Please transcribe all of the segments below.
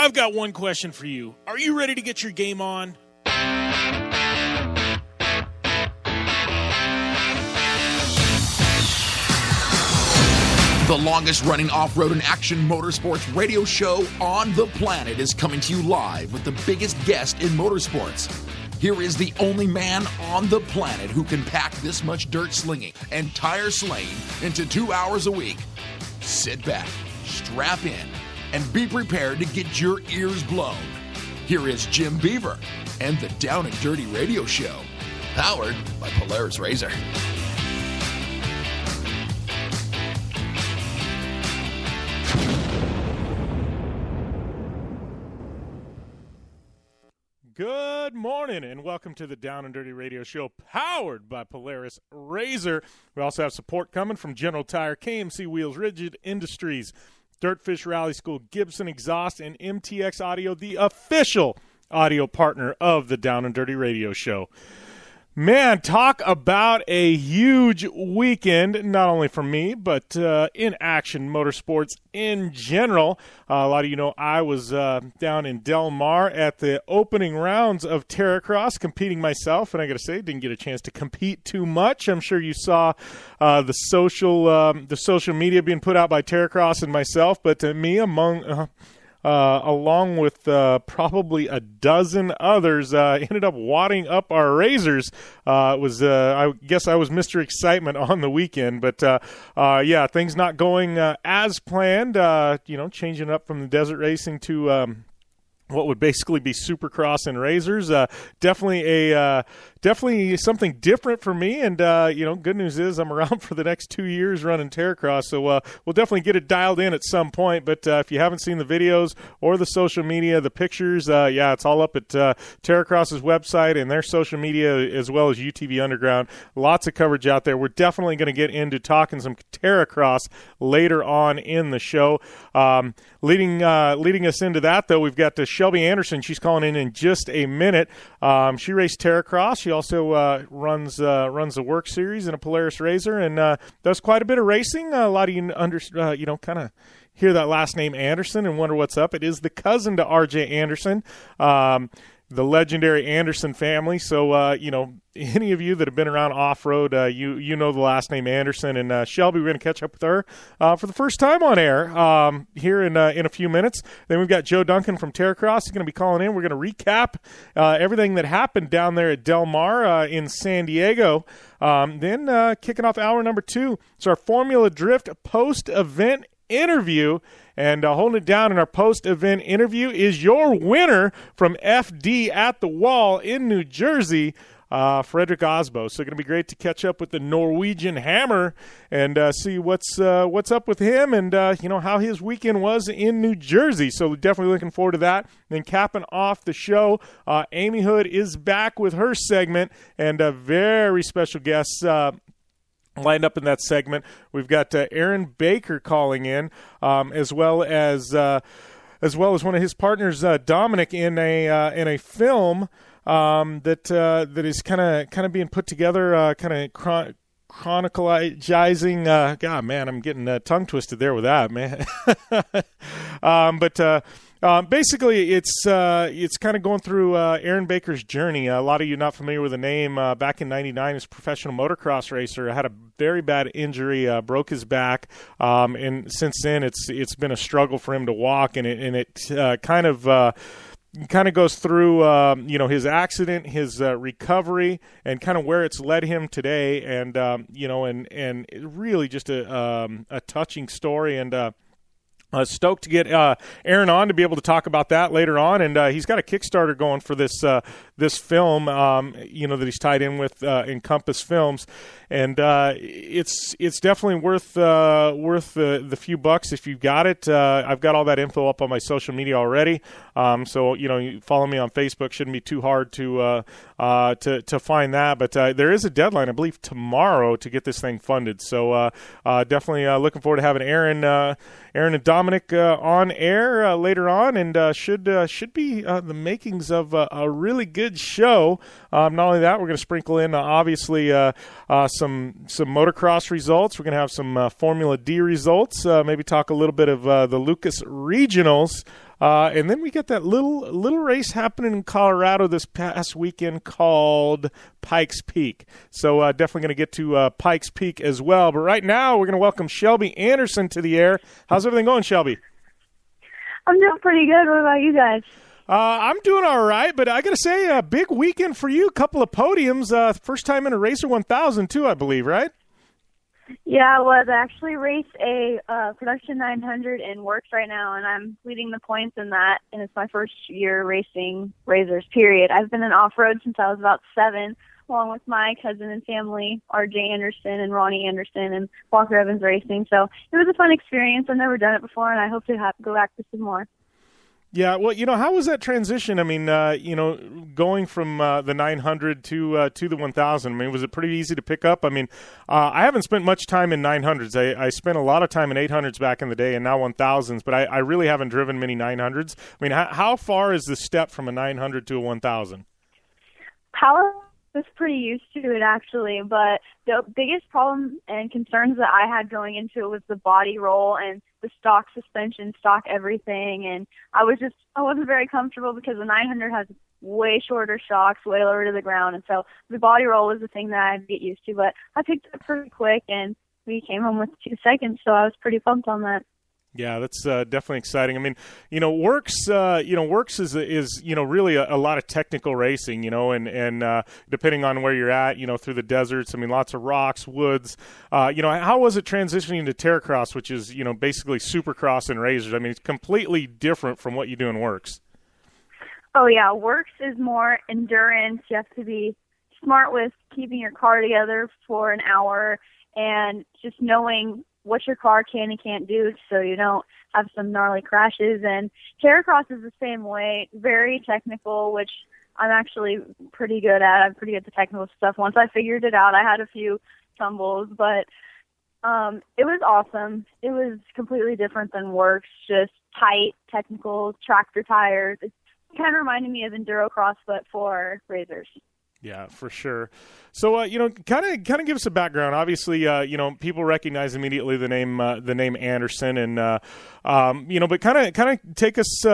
I've got one question for you. Are you ready to get your game on? The longest-running off-road and action motorsports radio show on the planet is coming to you live with the biggest guest in motorsports. Here is the only man on the planet who can pack this much dirt slinging and tire slaying into 2 hours a week. Sit back, strap in, and be prepared to get your ears blown. Here is Jim Beaver and the Down and Dirty Radio Show, powered by Polaris Razor. Good morning, and welcome to the Down and Dirty Radio Show, powered by Polaris Razor. We also have support coming from General Tire, KMC Wheels, Rigid Industries, Dirtfish Rally School, Gibson Exhaust, and MTX Audio, the official audio partner of the Down and Dirty Radio Show. Man, talk about a huge weekend, not only for me, but in action motorsports in general. A lot of you know I was down in Del Mar at the opening rounds of Terracros, competing myself, and I got to say, didn't get a chance to compete too much. I'm sure you saw the social media being put out by Terracros and myself, but me along with probably a dozen others, ended up wadding up our razors. I guess I was Mr. Excitement on the weekend, but yeah, things not going as planned. Changing up from the desert racing to what would basically be Supercross and razors. Definitely something different for me. And, good news is I'm around for the next 2 years running Terracross. So we'll definitely get it dialed in at some point. But if you haven't seen the videos or the social media, the pictures, it's all up at Terracross's website and their social media, as well as UTV Underground. Lots of coverage out there. We're definitely going to get into talking some Terracross later on in the show. Leading us into that, though, we've got Shelby Anderson. She's calling in just a minute. She raced Terracross. She also runs the Work Series in a Polaris Razor, and does quite a bit of racing. A lot of you kind of hear that last name Anderson and wonder what's up. It is the cousin to R.J. Anderson, the legendary Anderson family. So, any of you that have been around off-road, you know the last name Anderson. And Shelby, we're going to catch up with her for the first time on air here in a few minutes. Then we've got Joe Duncan from Terracross. He's going to be calling in. We're going to recap everything that happened down there at Del Mar in San Diego. Then kicking off hour number 2, it's our Formula Drift post-event interview. And holding it down in our post-event interview is your winner from FD at the Wall in New Jersey, Fredric Aasbo. So it's going to be great to catch up with the Norwegian Hammer and see what's up with him and how his weekend was in New Jersey. So definitely looking forward to that. And then capping off the show, Ami Houde is back with her segment and a very special guest lined up in that segment. We've got Aaron Baker calling in, as well as one of his partners, Dominic, in a film that is kind of being put together, kind of chronicalizing. God, man, I'm getting tongue twisted there with that, man. Basically, it's kind of going through Aaron Baker's journey. A lot of you not familiar with the name. Back in '99, he was a professional motocross racer. Had a very bad injury, broke his back, and since then it's been a struggle for him to walk. And it kind of goes through his accident, his recovery, and kind of where it's led him today. And and really just a touching story. And stoked to get Aaron on to be able to talk about that later on, and he's got a Kickstarter going for this film, that he's tied in with Encompass Films, and it's definitely worth the few bucks if you've got it. I've got all that info up on my social media already, so you follow me on Facebook. Shouldn't be too hard to find that, but there is a deadline, I believe, tomorrow to get this thing funded. So definitely looking forward to having Aaron and Dominic on air later on, and should be the makings of a really good show. Not only that, we're going to sprinkle in obviously some motocross results. We're going to have some Formula D results. Maybe talk a little bit of the Lucas Regionals. And then we get that little race happening in Colorado this past weekend called Pike's Peak. So definitely going to get to Pike's Peak as well. But right now we're going to welcome Shelby Anderson to the air. How's everything going, Shelby? I'm doing pretty good. What about you guys? I'm doing all right, but I got to say, a big weekend for you. A couple of podiums. First time in a Racer 1000 too, I believe, right? Yeah, I was. I actually race a production 900 in works right now, and I'm leading the points in that, and it's my first year racing Razors, period. I've been in off-road since I was about 7, along with my cousin and family, RJ Anderson and Ronnie Anderson and Walker Evans Racing. So it was a fun experience. I've never done it before, and I hope to go back to some more. Yeah, well, how was that transition? I mean, going from the 900 to the 1000. I mean, was it pretty easy to pick up? I mean, I haven't spent much time in 900s. I spent a lot of time in 800s back in the day, and now 1000s. But I really haven't driven many 900s. I mean, how far is the step from a 900 to a 1000? Power was pretty used to it, actually, but the biggest problem and concerns that I had going into it was the body roll and the stock suspension, stock everything, and I wasn't very comfortable because the 900 has way shorter shocks, way lower to the ground, and so the body roll was the thing that I had to get used to, but I picked it up pretty quick, and we came home with 2 seconds, so I was pretty pumped on that. Yeah, that's definitely exciting. I mean, Works is really a lot of technical racing, and depending on where you're at, through the deserts, I mean, lots of rocks, woods. How was it transitioning to Terracros, which is, basically Supercross and Razors? I mean, it's completely different from what you do in Works. Oh, yeah. Works is more endurance. You have to be smart with keeping your car together for an hour and just knowing what your car can and can't do so you don't have some gnarly crashes. And Terracross is the same way, very technical, which I'm actually pretty good at. I'm pretty good at the technical stuff. Once I figured it out, I had a few tumbles, but it was awesome. It was completely different than Works, just tight, technical, tractor tires. It kind of reminded me of Endurocross, but for Razors. Yeah, for sure. So, kind of give us a background. Obviously, people recognize immediately the name Anderson, and but kind of take us,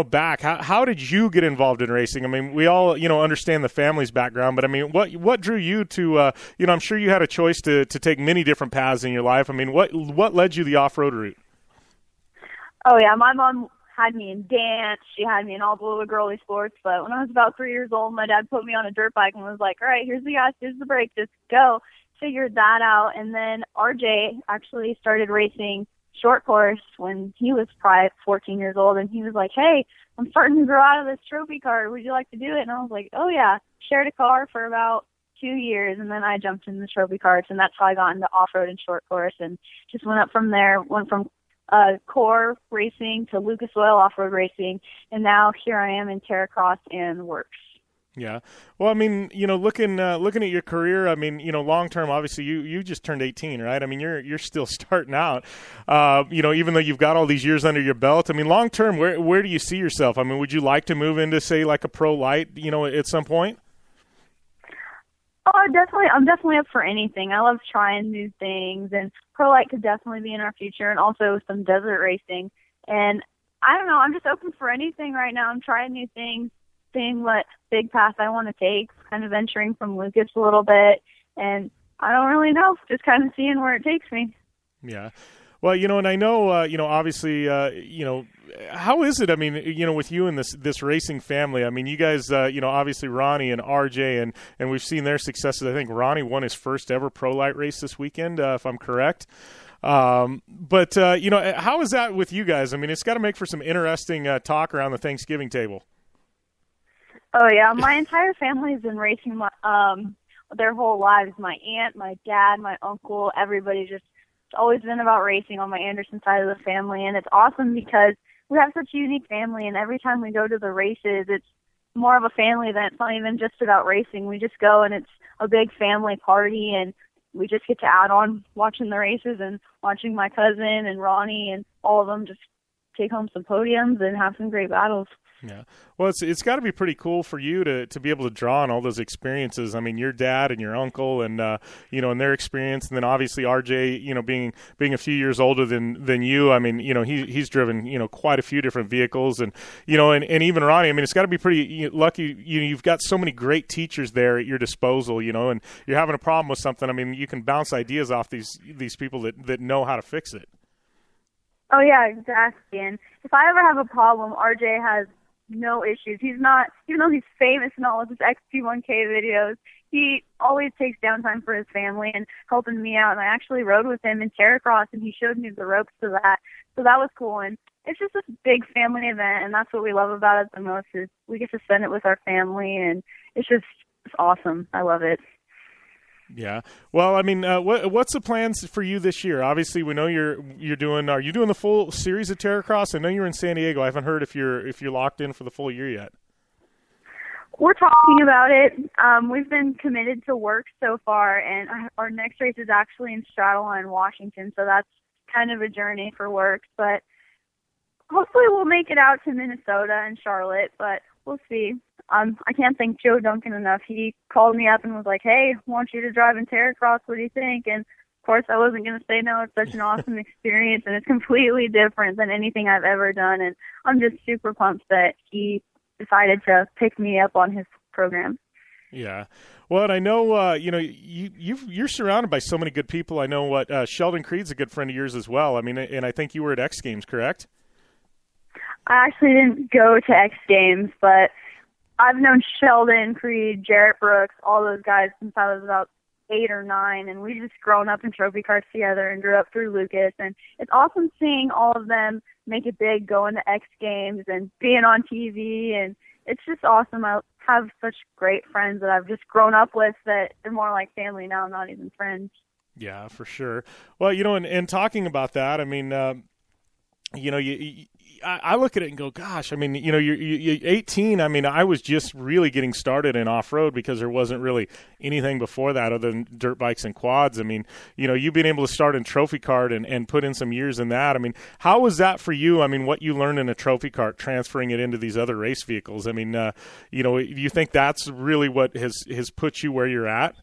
back. How did you get involved in racing? I mean, we all, understand the family's background, but I mean, what drew you to, I'm sure you had a choice to take many different paths in your life. I mean, what led you the off-road route? Oh yeah, my mom had me in dance. She had me in all the little girly sports. But when I was about 3 years old, my dad put me on a dirt bike and was like, all right, here's the gas, here's the brake, just go. Figured that out. And then RJ actually started racing short course when he was probably 14 years old. And he was like, hey, I'm starting to grow out of this trophy car. Would you like to do it? And I was like, oh, yeah. Shared a car for about 2 years. And then I jumped in the trophy cars. And that's how I got into off-road and short course and just went up from there, went from core racing to Lucas Oil off-road racing, and now here I am in Terracross and Works. Yeah. Well, I mean, looking at your career, I mean, long term, obviously you just turned 18, right? I mean, you're still starting out, even though you've got all these years under your belt. I mean, long term, where do you see yourself? I mean, would you like to move into, say, like a pro light, at some point? Oh, I'm definitely up for anything. I love trying new things, and pro light could definitely be in our future, and also some desert racing. And I don't know, I'm just open for anything right now. I'm trying new things, seeing what big path I want to take, kind of venturing from Lucas a little bit, and I don't really know, just kind of seeing where it takes me. Yeah. Well, and I know, obviously, how is it? I mean, with you and this racing family. I mean, you guys, obviously Ronnie and RJ, and we've seen their successes. I think Ronnie won his first ever pro light race this weekend, if I'm correct. But how is that with you guys? I mean, it's got to make for some interesting talk around the Thanksgiving table. Oh yeah, my entire family's been racing their whole lives. My aunt, my dad, my uncle, everybody just. It's always been about racing on my Anderson side of the family, and it's awesome because we have such a unique family, and every time we go to the races, it's more of a family event. It's not even just about racing. We just go, and it's a big family party, and we just get to add on watching the races and watching my cousin and Ronnie and all of them just take home some podiums and have some great battles. Yeah. Well, it's got to be pretty cool for you to be able to draw on all those experiences. I mean, your dad and your uncle and, and their experience. And then obviously RJ, being a few years older than you. I mean, he's driven, quite a few different vehicles and even Ronnie, I mean, it's got to be pretty lucky. You've got so many great teachers there at your disposal, and you're having a problem with something. I mean, you can bounce ideas off these people that know how to fix it. Oh, yeah, exactly. And if I ever have a problem, RJ has no issues. He's not, even though he's famous and all with his XP1K videos, he always takes downtime for his family and helping me out. And I actually rode with him in Terracros, and he showed me the ropes to that. So that was cool. And it's just this big family event, and that's what we love about it the most is we get to spend it with our family, and it's awesome. I love it. Yeah. Well, I mean, what's the plans for you this year? Obviously, we know you're doing. Are you doing the full series of Terracross? I know you're in San Diego. I haven't heard if you're locked in for the full year yet. We're talking about it. We've been committed to work so far, and our next race is actually in Straddleline, Washington. So that's kind of a journey for work. But hopefully, we'll make it out to Minnesota and Charlotte. But we'll see. I can't thank Joe Duncan enough. He called me up and was like, hey, I want you to drive in Terracross. What do you think? And, of course, I wasn't going to say no. It's such an awesome experience, and it's completely different than anything I've ever done. And I'm just super pumped that he decided to pick me up on his program. Yeah. Well, and I know, you're surrounded by so many good people. I know Sheldon Creed's a good friend of yours as well. I mean, and I think you were at X Games, correct? I actually didn't go to X Games, but I've known Sheldon, Creed, Jarrett Brooks, all those guys since I was about 8 or 9, and we just grown up in trophy cars together and grew up through Lucas. And it's awesome seeing all of them make it big, going to X Games and being on TV, and it's just awesome. I have such great friends that I've just grown up with that are more like family now, not even friends. Yeah, for sure. Well, and talking about that, I mean, I look at it and go, gosh, I mean, you're 18. I mean, I was just really getting started in off-road because there wasn't really anything before that other than dirt bikes and quads. I mean, you being able to start in trophy cart and put in some years in that. I mean, how was that for you? I mean, what you learned in a trophy cart, transferring it into these other race vehicles. I mean, do you think that's really what has put you where you're at?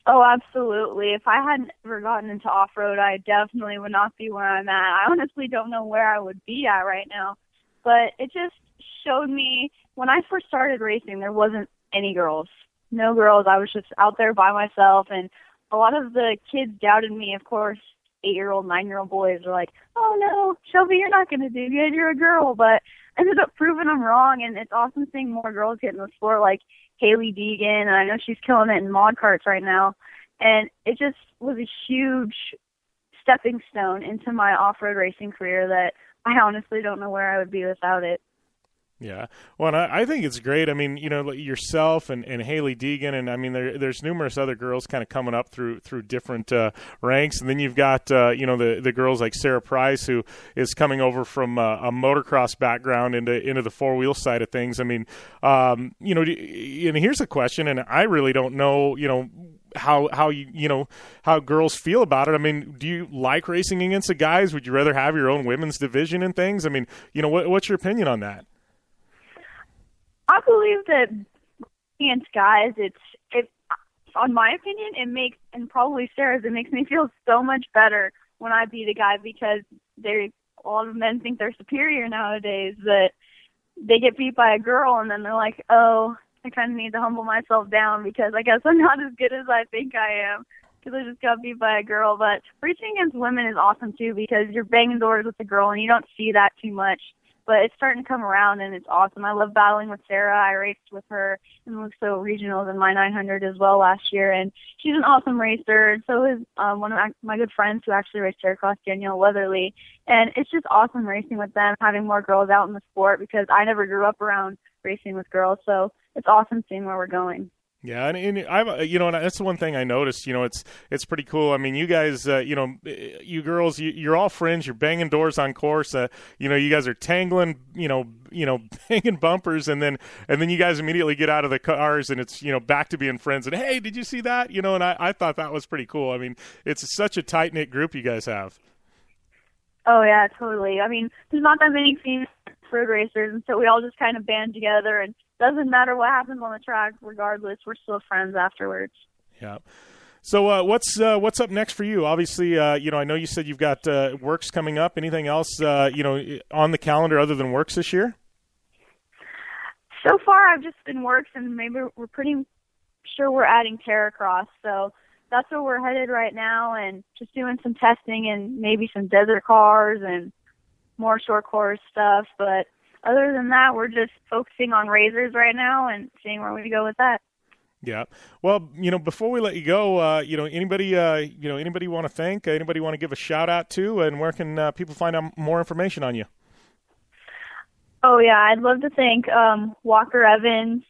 Oh, absolutely. If I hadn't ever gotten into off-road, I definitely would not be where I'm at. I honestly don't know where I would be at right now. But it just showed me, when I first started racing, there wasn't any girls. No girls. I was just out there by myself. And a lot of the kids doubted me. Of course, 8-year-old, 9-year-old boys were like, oh, no, Shelby, you're not going to do good. You're a girl. But I ended up proving them wrong. And it's awesome seeing more girls get in the sport, like Haley Deegan, and I know she's killing it in mod carts right now. And it just was a huge stepping stone into my off-road racing career that I honestly don't know where I would be without it. Yeah. Well, and I think it's great. I mean, yourself and Haley Deegan, and I mean, there's numerous other girls kind of coming up through different ranks. And then you've got, the girls like Sarah Price, who is coming over from a motocross background into the four-wheel side of things. I mean, and here's a question, and I really don't know, how girls feel about it. I mean, do you like racing against the guys? Would you rather have your own women's division and things? I mean, what's your opinion on that? I believe that against guys, it on my opinion, it makes, and probably Sarah's, it makes me feel so much better when I beat a guy, because a lot of men think they're superior nowadays, that they get beat by a girl and then they're like, oh, I kind of need to humble myself down because I guess I'm not as good as I think I am because I just got beat by a girl. But racing against women is awesome too because you're banging doors with a girl and you don't see that too much. But it's starting to come around, and it's awesome. I love battling with Sarah. I raced with her in Luxo Regionals in my 900 as well last year, and she's an awesome racer. So is one of my good friends who actually raced Terracross, Danielle Weatherly. And it's just awesome racing with them, having more girls out in the sport because I never grew up around racing with girls. So it's awesome seeing where we're going. Yeah, and I've and that's the one thing I noticed. It's pretty cool. I mean, you guys, you girls, you're all friends. You're banging doors on course. You guys are tangling, banging bumpers, and then you guys immediately get out of the cars, and it's back to being friends. And hey, did you see that? And I thought that was pretty cool. I mean, it's such a tight knit group you guys have. Oh yeah, totally. I mean, there's not that many females road racers, and so we all just kind of band together, and doesn't matter what happens on the track, regardless, we're still friends afterwards. Yeah. So what's up next for you? Obviously, you know, I know you said you've got Works coming up. Anything else, you know, on the calendar other than Works this year? So far, I've just been Works, and maybe we're pretty sure we're adding Terracros. So that's where we're headed right now, and just doing some testing and maybe some desert cars and more short course stuff. But other than that, we're just focusing on razors right now and seeing where we go with that. Yeah. Well, you know, before we let you go, you know, anybody you want to thank, anybody you want to give a shout out to, and where can people find out more information on you? Oh, yeah, I'd love to thank Walker Evans,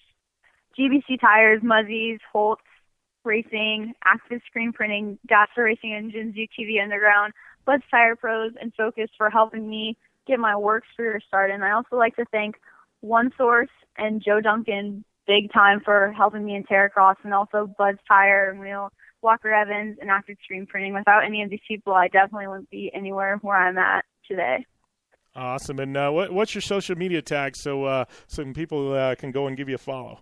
GBC Tires, Muzzies, Holtz Racing, Active Screen Printing, Dasher Racing Engines, UTV Underground, Bud's Tire Pros, and Focus for helping me get my Works career started. And I also like to thank One Source and Joe Duncan big time for helping me in Terracros, and also Bud's Tire and Wheel, Walker Evans, and Active Screen Printing. Without any of these people, I definitely wouldn't be anywhere where I'm at today. Awesome. And what's your social media tag so some people can go and give you a follow?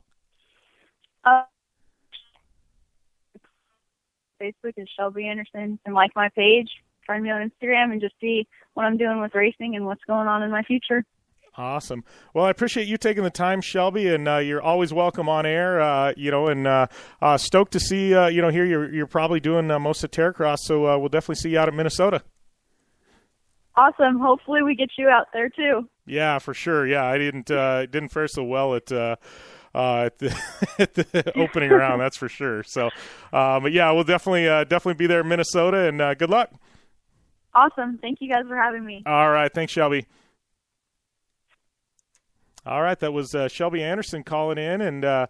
Facebook is Shelby Anderson, and like my page, find me on Instagram, and just see what I'm doing with racing and what's going on in my future. Awesome. Well, I appreciate you taking the time, Shelby, and you're always welcome on air. You know, and stoked to see you know, here you're probably doing most of Terracross, so we'll definitely see you out at Minnesota. Awesome. Hopefully we get you out there too. Yeah, for sure. Yeah, I didn't fare so well at the opening round, that's for sure. So, but yeah, we'll definitely be there in Minnesota, and good luck. Awesome. Thank you guys for having me. All right. Thanks, Shelby. All right, that was Shelby Anderson calling in, and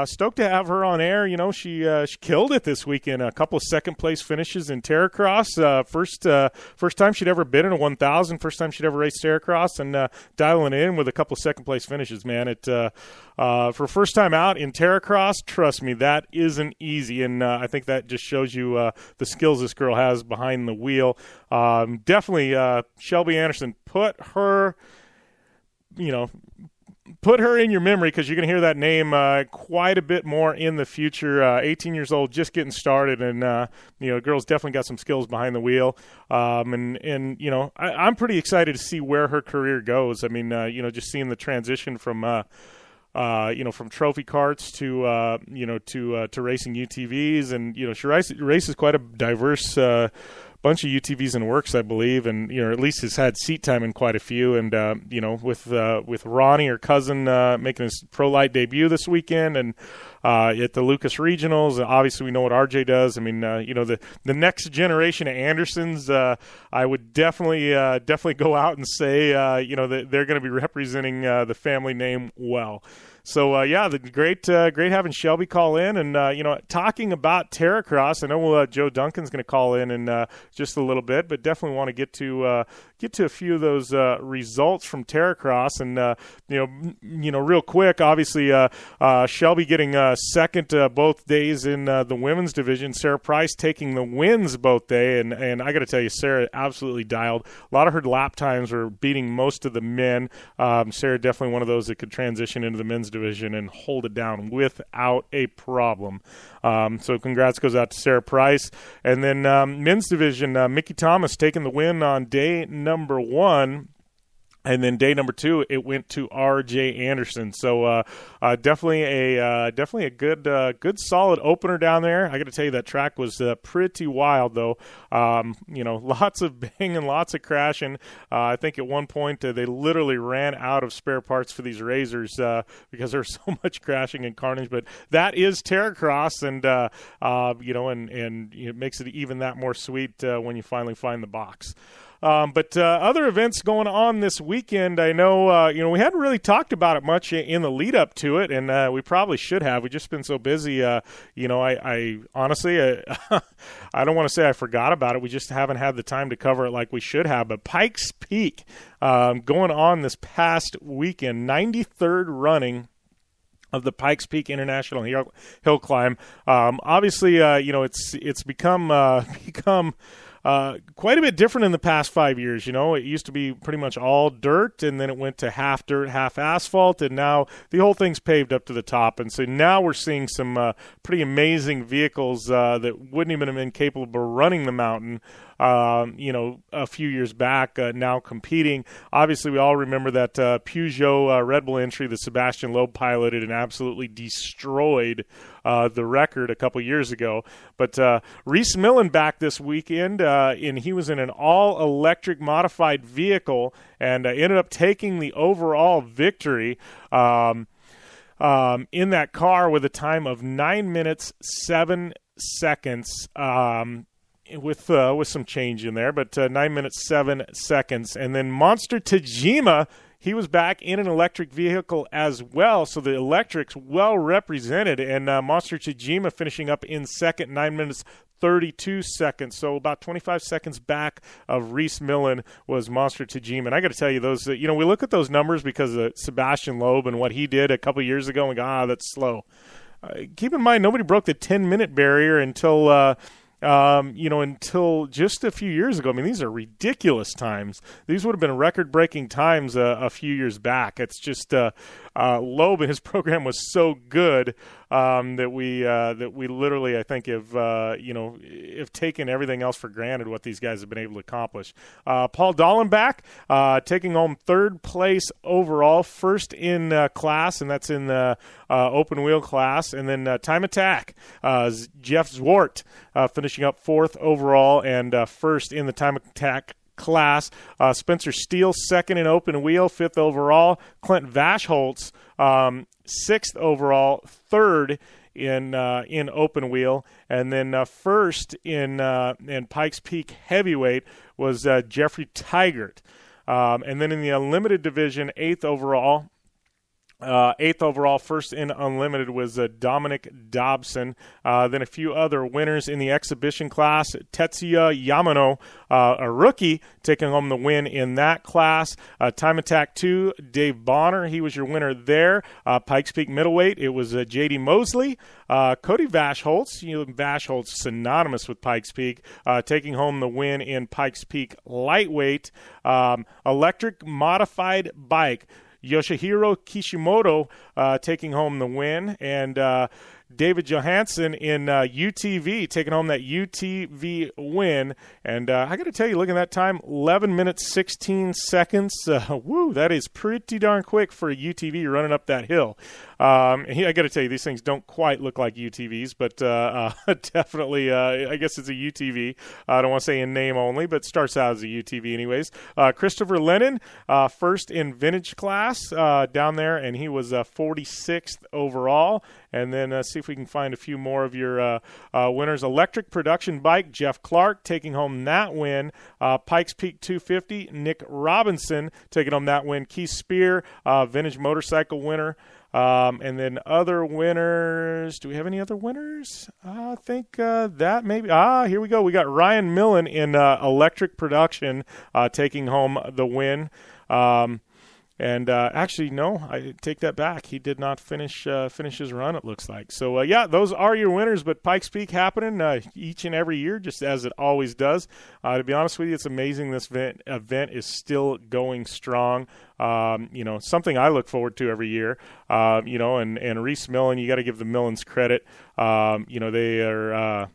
stoked to have her on air. You know, she killed it this weekend. A couple of second-place finishes in Terracross. First time she'd ever been in a 1,000. First time she'd ever raced Terracross, and dialing in with a couple of second-place finishes, man. For first time out in Terracross, trust me, that isn't easy, and I think that just shows you the skills this girl has behind the wheel. Definitely, Shelby Anderson, put her in your memory, because you're going to hear that name quite a bit more in the future. 18 years old, just getting started, and you know, girl's definitely got some skills behind the wheel. And you know, I'm pretty excited to see where her career goes. I mean, you know, just seeing the transition from you know, from trophy carts to you know, to racing UTVs, and you know, she races quite a diverse bunch of UTVs and Works, I believe, and you know, at least has had seat time in quite a few. And you know, with Ronnie, her cousin, making his pro light debut this weekend, and at the Lucas Regionals, obviously we know what RJ does. I mean, you know, the next generation of Andersons, I would definitely go out and say, you know, that they're going to be representing the family name well. So, yeah, great having Shelby call in, and, you know, talking about Terracross. I know Joe Duncan's going to call in just a little bit, but definitely want to get to a few of those results from Terracross. And, you know, real quick, obviously, Shelby getting second both days in the women's division. Sarah Price taking the wins both day, and I got to tell you, Sarah absolutely dialed. A lot of her lap times were beating most of the men. Sarah definitely one of those that could transition into the men's division and hold it down without a problem. So congrats goes out to Sarah Price. And then men's division, Mickey Thomas taking the win on day number 1. And then day number 2, it went to R.J. Anderson. So definitely a good solid opener down there. I got to tell you, that track was pretty wild, though. You know, lots of banging, lots of crashing. I think at one point they literally ran out of spare parts for these razors because there was so much crashing and carnage. But that is Terracross, and you know, and it makes it even that more sweet when you finally find the box. But other events going on this weekend, I know, you know, we hadn't really talked about it much in the lead up to it, and we probably should have. We've just been so busy. You know, I honestly, I don't want to say I forgot about it. We just haven't had the time to cover it like we should have. But Pike's Peak going on this past weekend, 93rd running of the Pikes Peak International Hill Climb. Obviously, you know, it's become quite a bit different in the past 5 years. You know, it used to be pretty much all dirt, and then it went to half dirt, half asphalt, and now the whole thing's paved up to the top. And so now we're seeing some pretty amazing vehicles that wouldn't even have been capable of running the mountain, a few years back, now competing. Obviously, we all remember that Peugeot Red Bull entry that Sebastian Loeb piloted and absolutely destroyed the record a couple years ago. But Reese Millen back this weekend, and he was in an all-electric modified vehicle and ended up taking the overall victory in that car with a time of 9 minutes, 7 seconds. With some change in there, but 9 minutes, 7 seconds. And then Monster Tajima, he was back in an electric vehicle as well, so the electric's well represented. And Monster Tajima finishing up in second, 9 minutes, 32 seconds. So about 25 seconds back of Reese Millen was Monster Tajima. And I got to tell you, those, we look at those numbers because of Sebastian Loeb and what he did a couple years ago, and we go, that's slow. Keep in mind, nobody broke the 10-minute barrier until until just a few years ago. I mean, these are ridiculous times. These would have been record-breaking times a few years back. It's just Loeb and his program was so good that we literally, I think, have taken everything else for granted what these guys have been able to accomplish. Paul Dallenbach taking home third place overall, first in class, and that's in the open wheel class. And then time attack, Jeff Zwart finishing up fourth overall and first in the time attack class. Spencer Steele second in open wheel, fifth overall. Clint Vashholtz sixth overall, third in open wheel, and then first in Pikes Peak heavyweight was Jeffrey Tigert, and then in the unlimited division, eighth overall, first in unlimited was Dominic Dobson. Then a few other winners in the exhibition class. Tetsuya Yamano, a rookie, taking home the win in that class. Time Attack 2, Dave Bonner, he was your winner there. Pikes Peak middleweight, it was J.D. Mosley. Cody Vashholtz, Vashholtz synonymous with Pikes Peak, taking home the win in Pikes Peak lightweight. Electric modified bike, Yoshihiro Kishimoto taking home the win, and David Johansson in UTV taking home that UTV win. And I got to tell you, looking at that time, 11 minutes, 16 seconds. That is pretty darn quick for a UTV running up that hill. I got to tell you, these things don't quite look like UTVs, but definitely, I guess it's a UTV. I don't want to say in name only, but starts out as a UTV anyways. Christopher Lennon, first in vintage class down there, and he was 46th overall. And then see if we can find a few more of your winners. Electric production bike, Jeff Clark taking home that win. Pikes Peak 250, Nick Robinson taking home that win. Keith Spear, vintage motorcycle winner. And then other winners. Do we have any other winners? I think that maybe. Here we go. We got Ryan Millen in electric production taking home the win. And actually, no, I take that back. He did not finish his run, it looks like. So, those are your winners. But Pikes Peak happening each and every year, just as it always does. To be honest with you, it's amazing this event is still going strong. Something I look forward to every year. And Reese Millen, you got to give the Millens credit. They are.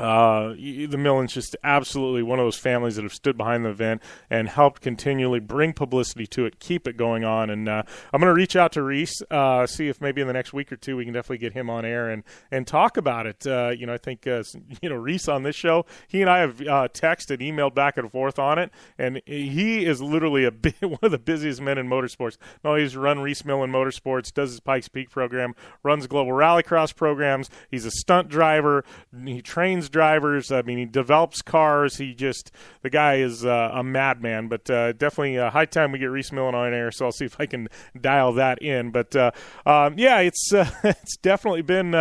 The Millens just absolutely one of those families that have stood behind the event and helped continually bring publicity to it, keep it going on. And I'm going to reach out to Reese, see if maybe in the next week or two we can definitely get him on air and talk about it. I think Reese on this show, he and I have texted, emailed back and forth on it, and he is literally one of the busiest men in motorsports. No, he's run Reese Millen Motorsports, does his Pikes Peak program, runs global rallycross programs. He's a stunt driver. He trains drivers. I mean, he develops cars. The guy is a madman, but definitely high time we get Reese Millen on air, so I'll see if I can dial that in. But it's definitely been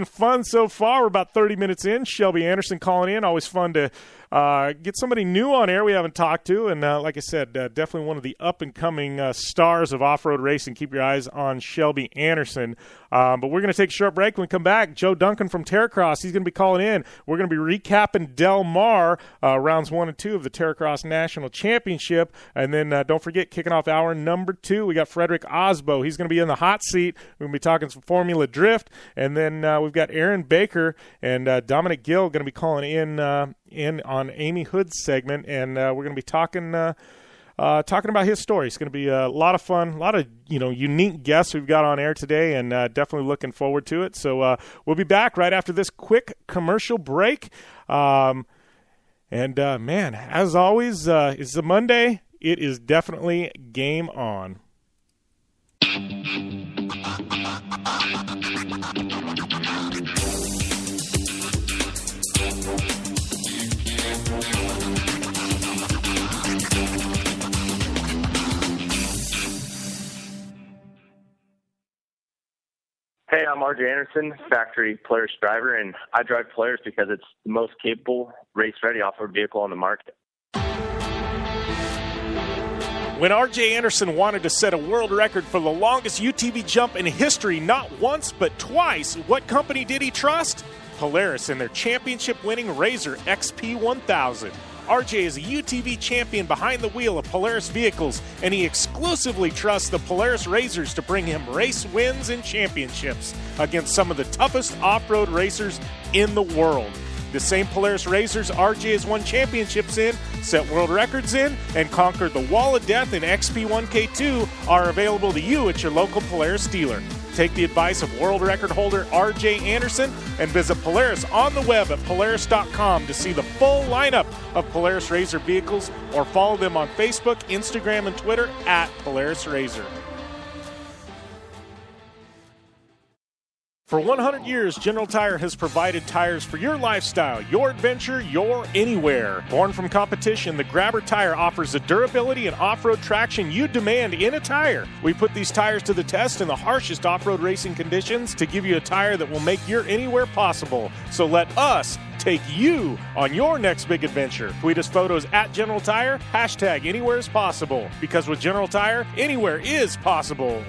fun so far. We're about 30 minutes in. Shelby Anderson calling in. Always fun to get somebody new on air we haven't talked to. And like I said, definitely one of the up-and-coming stars of off-road racing. Keep your eyes on Shelby Anderson. But we're going to take a short break. When we come back, Joe Duncan from Terracros, he's going to be calling in. We're going to be recapping Del Mar, rounds 1 and 2 of the Terracross National Championship. And then don't forget, kicking off hour number 2, we got Fredric Aasbo. He's going to be in the hot seat. We're going to be talking some Formula Drift. And then we've got Aaron Baker and Dominic Gill going to be calling in on Ami Houde's segment. And we're going to be talking about his story. It's going to be a lot of fun, a lot of unique guests we've got on air today, and definitely looking forward to it. So we'll be back right after this quick commercial break. Man, as always, it's a Monday. It is definitely game on. Hey, I'm RJ Anderson, factory Polaris driver, and I drive Polaris because it's the most capable, race-ready off-road vehicle on the market. When RJ Anderson wanted to set a world record for the longest UTV jump in history, not once but twice, what company did he trust? Polaris and their championship-winning Razor XP1000. RJ is a UTV champion behind the wheel of Polaris vehicles, and he exclusively trusts the Polaris Razors to bring him race wins and championships against some of the toughest off-road racers in the world. The same Polaris Razors RJ has won championships in, set world records in, and conquered the Wall of Death in XP1K2 are available to you at your local Polaris dealer. Take the advice of world record holder RJ Anderson and visit Polaris on the web at Polaris.com to see the full lineup of Polaris Razor vehicles, or follow them on Facebook, Instagram, and Twitter at Polaris Razor. For 100 years, General Tire has provided tires for your lifestyle, your adventure, your anywhere. Born from competition, the Grabber tire offers the durability and off-road traction you demand in a tire. We put these tires to the test in the harshest off-road racing conditions to give you a tire that will make your anywhere possible. So let us take you on your next big adventure. Tweet us photos at General Tire, hashtag anywhere is possible. Because with General Tire, anywhere is possible.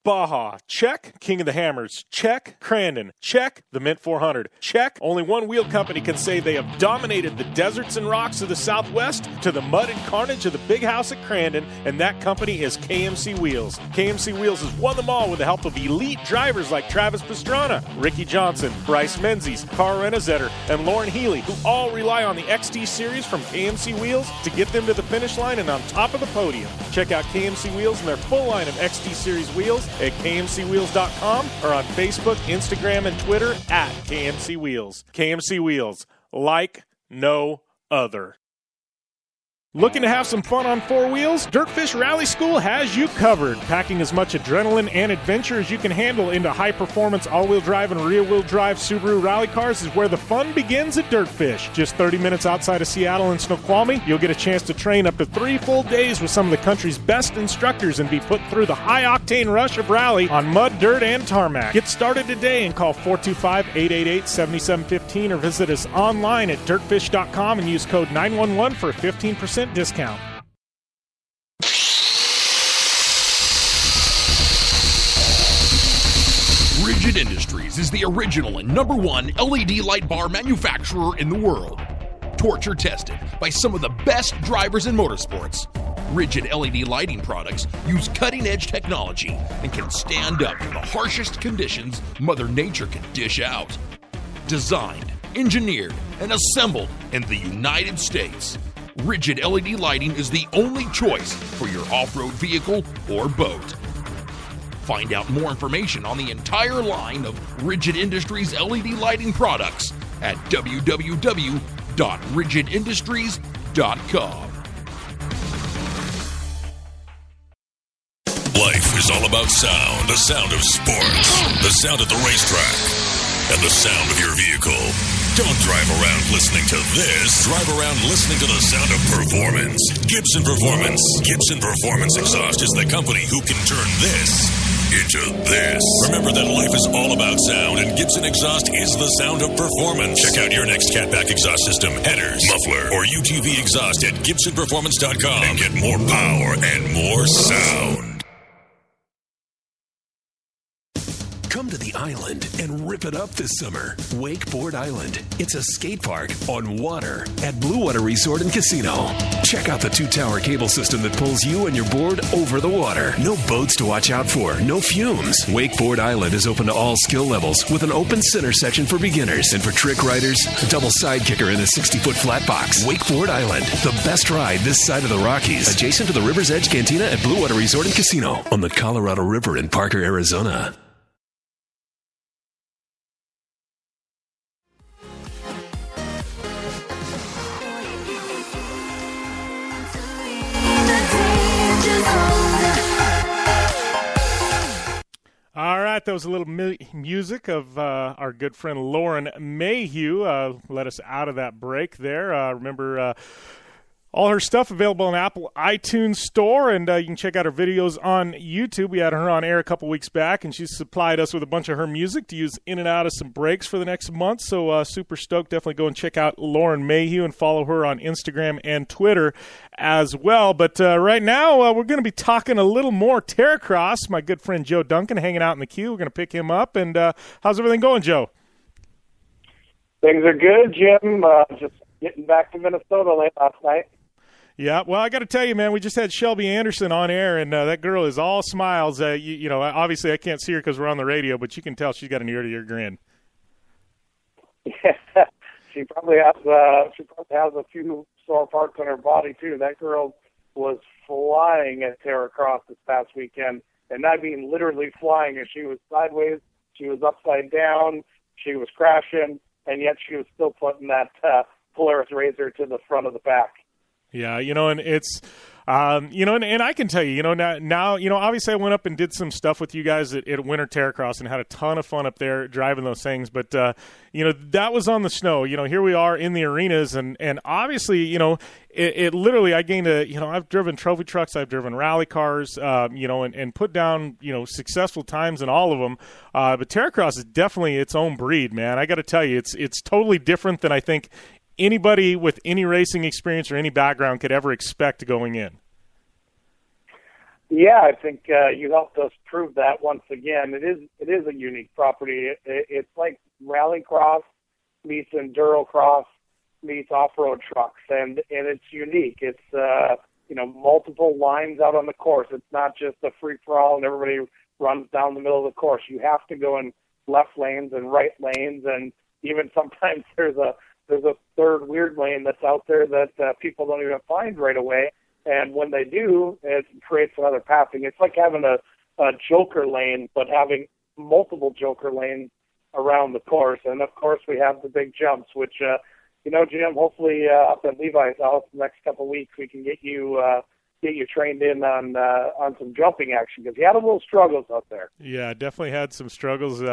Baja, check. King of the Hammers, check. Crandon, check. The Mint 400, check. Only one wheel company can say they have dominated the deserts and rocks of the Southwest to the mud and carnage of the big house at Crandon, and that company is KMC Wheels. KMC Wheels has won them all with the help of elite drivers like Travis Pastrana, Ricky Johnson, Bryce Menzies, Carl Renazetter, and Lauren Healy, who all rely on the XT Series from KMC Wheels to get them to the finish line and on top of the podium. Check out KMC Wheels and their full line of XT Series wheels at KMCWheels.com or on Facebook, Instagram, and Twitter at KMC Wheels. KMC Wheels, like no other. Looking to have some fun on four wheels? Dirtfish Rally School has you covered. Packing as much adrenaline and adventure as you can handle into high-performance all-wheel drive and rear-wheel drive Subaru rally cars is where the fun begins at Dirtfish. Just 30 minutes outside of Seattle and Snoqualmie, you'll get a chance to train up to 3 full days with some of the country's best instructors and be put through the high-octane rush of rally on mud, dirt, and tarmac. Get started today and call 425-888-7715 or visit us online at dirtfish.com and use code 911 for a 15% discount. Rigid Industries is the original and #1 LED light bar manufacturer in the world. Torture tested by some of the best drivers in motorsports. Rigid LED lighting products use cutting-edge technology and can stand up to the harshest conditions Mother Nature can dish out. Designed, engineered, and assembled in the United States, Rigid LED lighting is the only choice for your off-road vehicle or boat. Find out more information on the entire line of Rigid Industries LED lighting products at www.rigidindustries.com. Life is all about sound. The sound of sports, the sound at the racetrack, and the sound of your vehicle. Don't drive around listening to this. Drive around listening to the sound of performance. Gibson Performance. Gibson Performance Exhaust is the company who can turn this into this. Remember that life is all about sound, and Gibson Exhaust is the sound of performance. Check out your next catback exhaust system, headers, muffler, or UTV exhaust at GibsonPerformance.com and get more power and more sound. Come to the island and rip it up this summer. Wakeboard Island. It's a skate park on water at Blue Water Resort and Casino. Check out the 2-tower cable system that pulls you and your board over the water. No boats to watch out for, no fumes. Wakeboard Island is open to all skill levels with an open center section for beginners. And for trick riders, a double side kicker in a 60-foot flat box. Wakeboard Island, the best ride this side of the Rockies. Adjacent to the River's Edge Cantina at Blue Water Resort and Casino on the Colorado River in Parker, Arizona. All right, that was a little music of our good friend Lauren Mayhew. Let us out of that break there. Remember, all her stuff available on Apple iTunes Store, and you can check out her videos on YouTube. We had her on air a couple weeks back, and she supplied us with a bunch of her music to use in and out of some breaks for the next month. So super stoked. Definitely go and check out Lauren Mayhew and follow her on Instagram and Twitter as well. But right now, we're going to be talking a little more Terracros. My good friend Joe Duncan hanging out in the queue. We're going to pick him up. And how's everything going, Joe? Things are good, Jim. Just getting back to Minnesota late last night. Yeah, well, I got to tell you, man, we just had Shelby Anderson on air, and that girl is all smiles. You know, obviously I can't see her because we're on the radio, but you can tell she's got an ear-to-ear grin. Yeah, she probably has a few sore parts on her body too. That girl was flying at Terracros this past weekend, and I mean literally flying. As she was sideways, she was upside down, she was crashing, and yet she was still putting that Polaris Razor to the front of the pack. Yeah, you know, and it's, you know, and I can tell you, you know, now, you know, obviously I went up and did some stuff with you guys at Winter Terracross and had a ton of fun up there driving those things. But, you know, that was on the snow. You know, here we are in the arenas, and obviously, you know, it literally, I gained you know, I've driven trophy trucks, I've driven rally cars, you know, and put down, you know, successful times in all of them. But Terracross is definitely its own breed, man. I got to tell you, it's totally different than I think anybody with any racing experience or any background could ever expect going in. Yeah, I think you helped us prove that once again. It is a unique property. It's like rallycross meets endurocross meets off-road trucks, and it's unique. It's you know, multiple lines out on the course. It's not just a free-for-all and everybody runs down the middle of the course. You have to go in left lanes and right lanes, and even sometimes there's a third weird lane that's out there that people don't even find right away. And when they do, it creates another passing. It's like having a joker lane, but having multiple joker lanes around the course. And, of course, we have the big jumps, which, you know, Jim, hopefully up at Levi's house the next couple of weeks we can get you trained in on some jumping action, because you had a little struggles out there. Yeah, definitely had some struggles.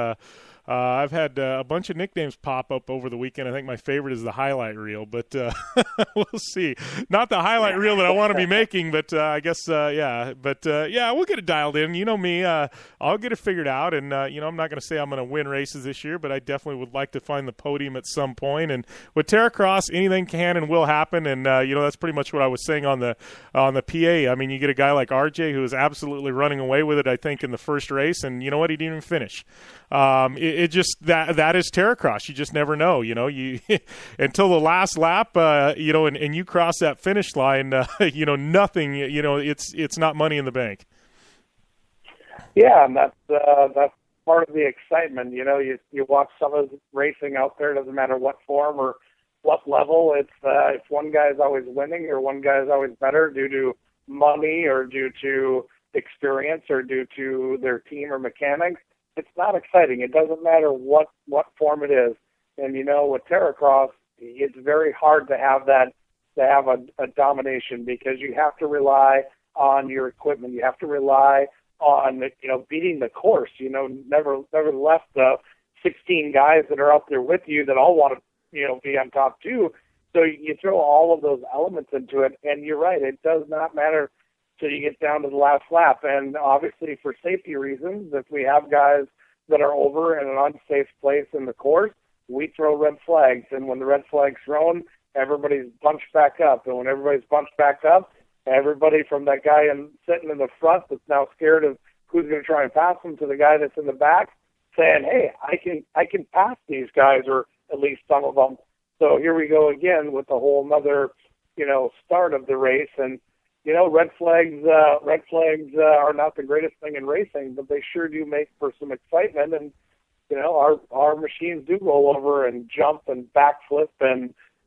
I've had a bunch of nicknames pop up over the weekend. I think my favorite is the highlight reel, but we'll see. Not the highlight reel that I want to be making, but I guess, yeah. But, yeah, we'll get it dialed in. You know me. I'll get it figured out, and, you know, I'm not going to say I'm going to win races this year, but I definitely would like to find the podium at some point. And with Terracross, anything can and will happen, and, you know, that's pretty much what I was saying on the PA. I mean, you get a guy like RJ who was absolutely running away with it, I think, in the first race, and you know what? He didn't even finish. It just that is Terracross. You just never know, you know. You until the last lap, you know, and you cross that finish line, you know, nothing. You know, it's not money in the bank. Yeah, and that's part of the excitement. You know, you watch some of the racing out there. Doesn't matter what form or what level. It's if one guy's always winning or one guy's always better due to money or due to experience or due to their team or mechanics. It's not exciting. It doesn't matter what form it is. And, you know, with Terracross, it's very hard to have that, to have a domination, because you have to rely on your equipment. You have to rely on, you know, beating the course. You know, never left the 16 guys that are out there with you that all want to, you know, be on top too. So you throw all of those elements into it, and you're right. It does not matter till you get down to the last lap. And obviously for safety reasons, if we have guys that are over in an unsafe place in the course, we throw red flags. And when the red flag's thrown, everybody's bunched back up. And when everybody's bunched back up, everybody from that guy sitting in the front that's now scared of who's going to try and pass them to the guy that's in the back, saying, hey, I can pass these guys, or at least some of them. So here we go again with a whole nother, start of the race. And, red flags are not the greatest thing in racing, but they sure do make for some excitement. And, our machines do roll over and jump and backflip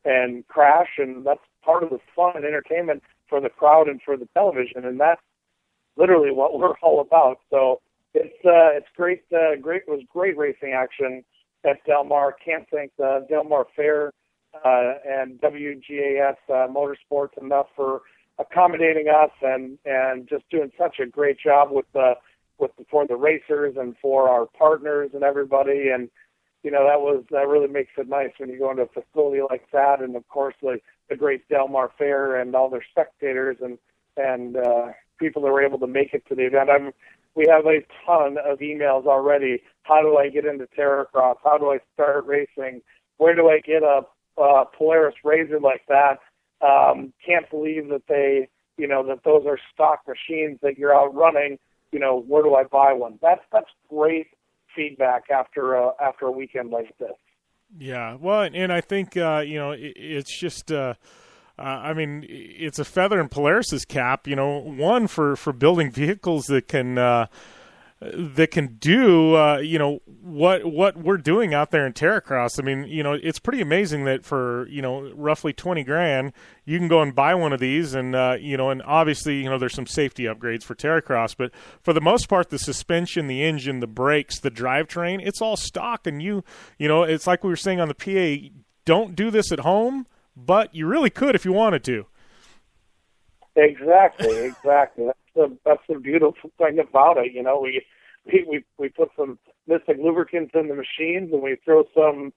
and crash, and that's part of the fun and entertainment for the crowd and for the television, and that's literally what we're all about. So it's great. It was great racing action at Del Mar. Can't thank the Del Mar Fair and WGAS Motorsports enough for accommodating us and just doing such a great job for the racers and for our partners and everybody. And that really makes it nice when you go into a facility like that, and of course the great Del Mar Fair and all their spectators and people that were able to make it to the event. We have a ton of emails already. How do I get into Terracros? How do I start racing? Where do I get a Polaris Razor like that? Can't believe that that those are stock machines that you're out running. Where do I buy one? That's great feedback after a weekend like this. Yeah, well, and I think it's just it's a feather in Polaris's cap. One for building vehicles that can do what we're doing out there in Terracros. I mean, it's pretty amazing that for roughly $20,000 you can go and buy one of these, and and obviously there's some safety upgrades for Terracros, but for the most part, the suspension, the engine, the brakes, the drivetrain, it's all stock. And it's like we were saying on the PA, don't do this at home, but you really could if you wanted to. Exactly. That's the beautiful thing about it. We put some Mystic lubricants in the machines, and we throw some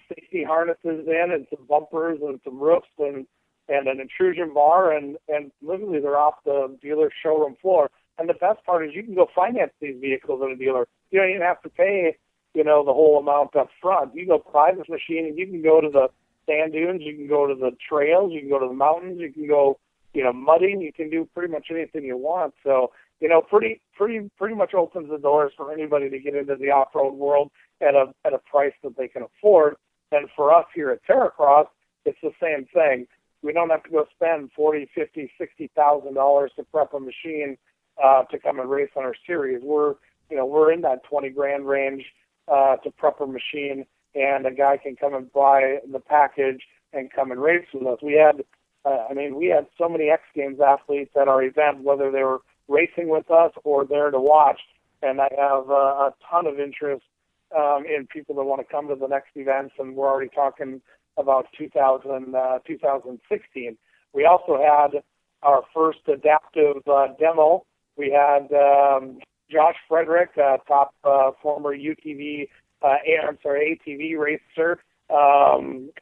safety harnesses in, and some bumpers, and some roofs, and an intrusion bar, and literally they're off the dealer's showroom floor. And the best part is you can go finance these vehicles at a dealer. You don't even have to pay, the whole amount up front. You go buy this machine, and you can go to the sand dunes, you can go to the trails, you can go to the mountains, you can go, mudding, you can do pretty much anything you want. So, pretty much opens the doors for anybody to get into the off-road world at a price that they can afford. And for us here at Terracros, it's the same thing. We don't have to go spend $40,000, $50,000, $60,000 to prep a machine to come and race on our series. We're in that $20,000 range to prep a machine, and a guy can come and buy the package and come and race with us. We had so many X Games athletes at our event, whether they were racing with us or there to watch, and I have a ton of interest in people that want to come to the next events, and we're already talking about 2016. We also had our first adaptive demo. We had Josh Fredric, top former ATV racer,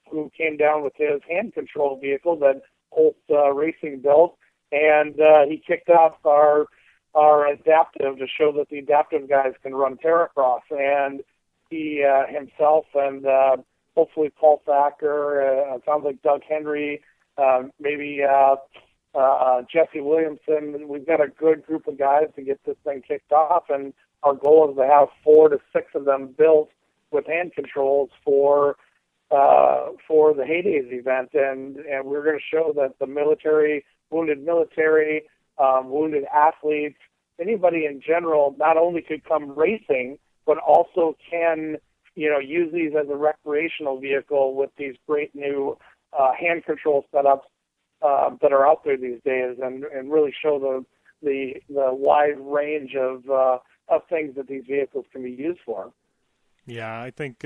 who came down with his hand control vehicle that Holt Racing built, and he kicked off our adaptive to show that the adaptive guys can run Terracros. And he himself and hopefully Paul Thacker, it sounds like Doug Henry, maybe Jesse Williamson. We've got a good group of guys to get this thing kicked off, and our goal is to have 4 to 6 of them built with hand controls for the Heydays event, and we're going to show that the wounded military, wounded athletes, anybody in general, not only could come racing, but also can use these as a recreational vehicle with these great new hand control setups that are out there these days, and really show the wide range of things that these vehicles can be used for. Yeah, I think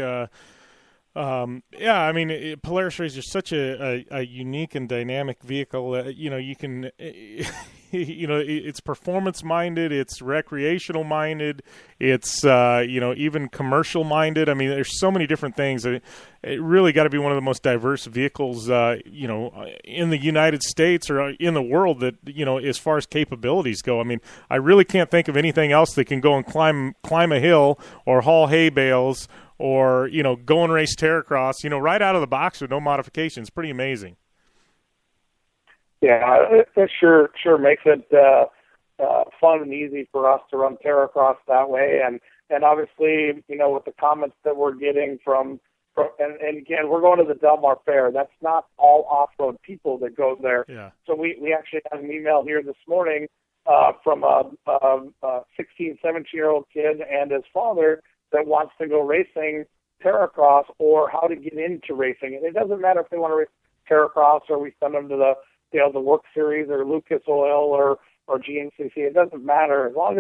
Polaris Razor is such a unique and dynamic vehicle. You can it's performance minded, it's recreational minded, it's even commercial minded. I mean, there's so many different things. It really got to be one of the most diverse vehicles, in the United States or in the world that, as far as capabilities go. I mean, I really can't think of anything else that can go and climb a hill or haul hay bales or, go and race Terracross, right out of the box with no modifications. Pretty amazing. Yeah, it sure makes it fun and easy for us to run Terracross that way. And obviously, with the comments that we're getting from and again, we're going to the Del Mar Fair. That's not all off-road people that go there. Yeah. So we actually had an email here this morning from a 16, 17-year-old kid and his father that wants to go racing Terracross or how to get into racing. And it doesn't matter if they want to race Terracross or we send them to the Work Series or Lucas Oil or GNCC. It doesn't matter. As long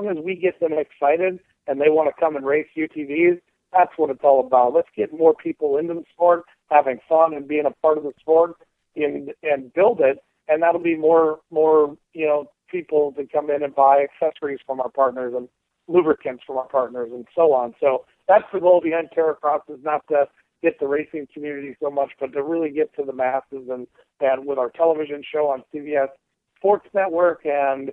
as we get them excited and they want to come and race UTVs, that's what it's all about. Let's get more people into the sport, having fun and being a part of the sport and build it. And that'll be more people to come in and buy accessories from our partners and lubricants from our partners and so on. So that's the goal behind Terracross, is not to get the racing community so much, but to really get to the masses and with our television show on CBS Sports Network and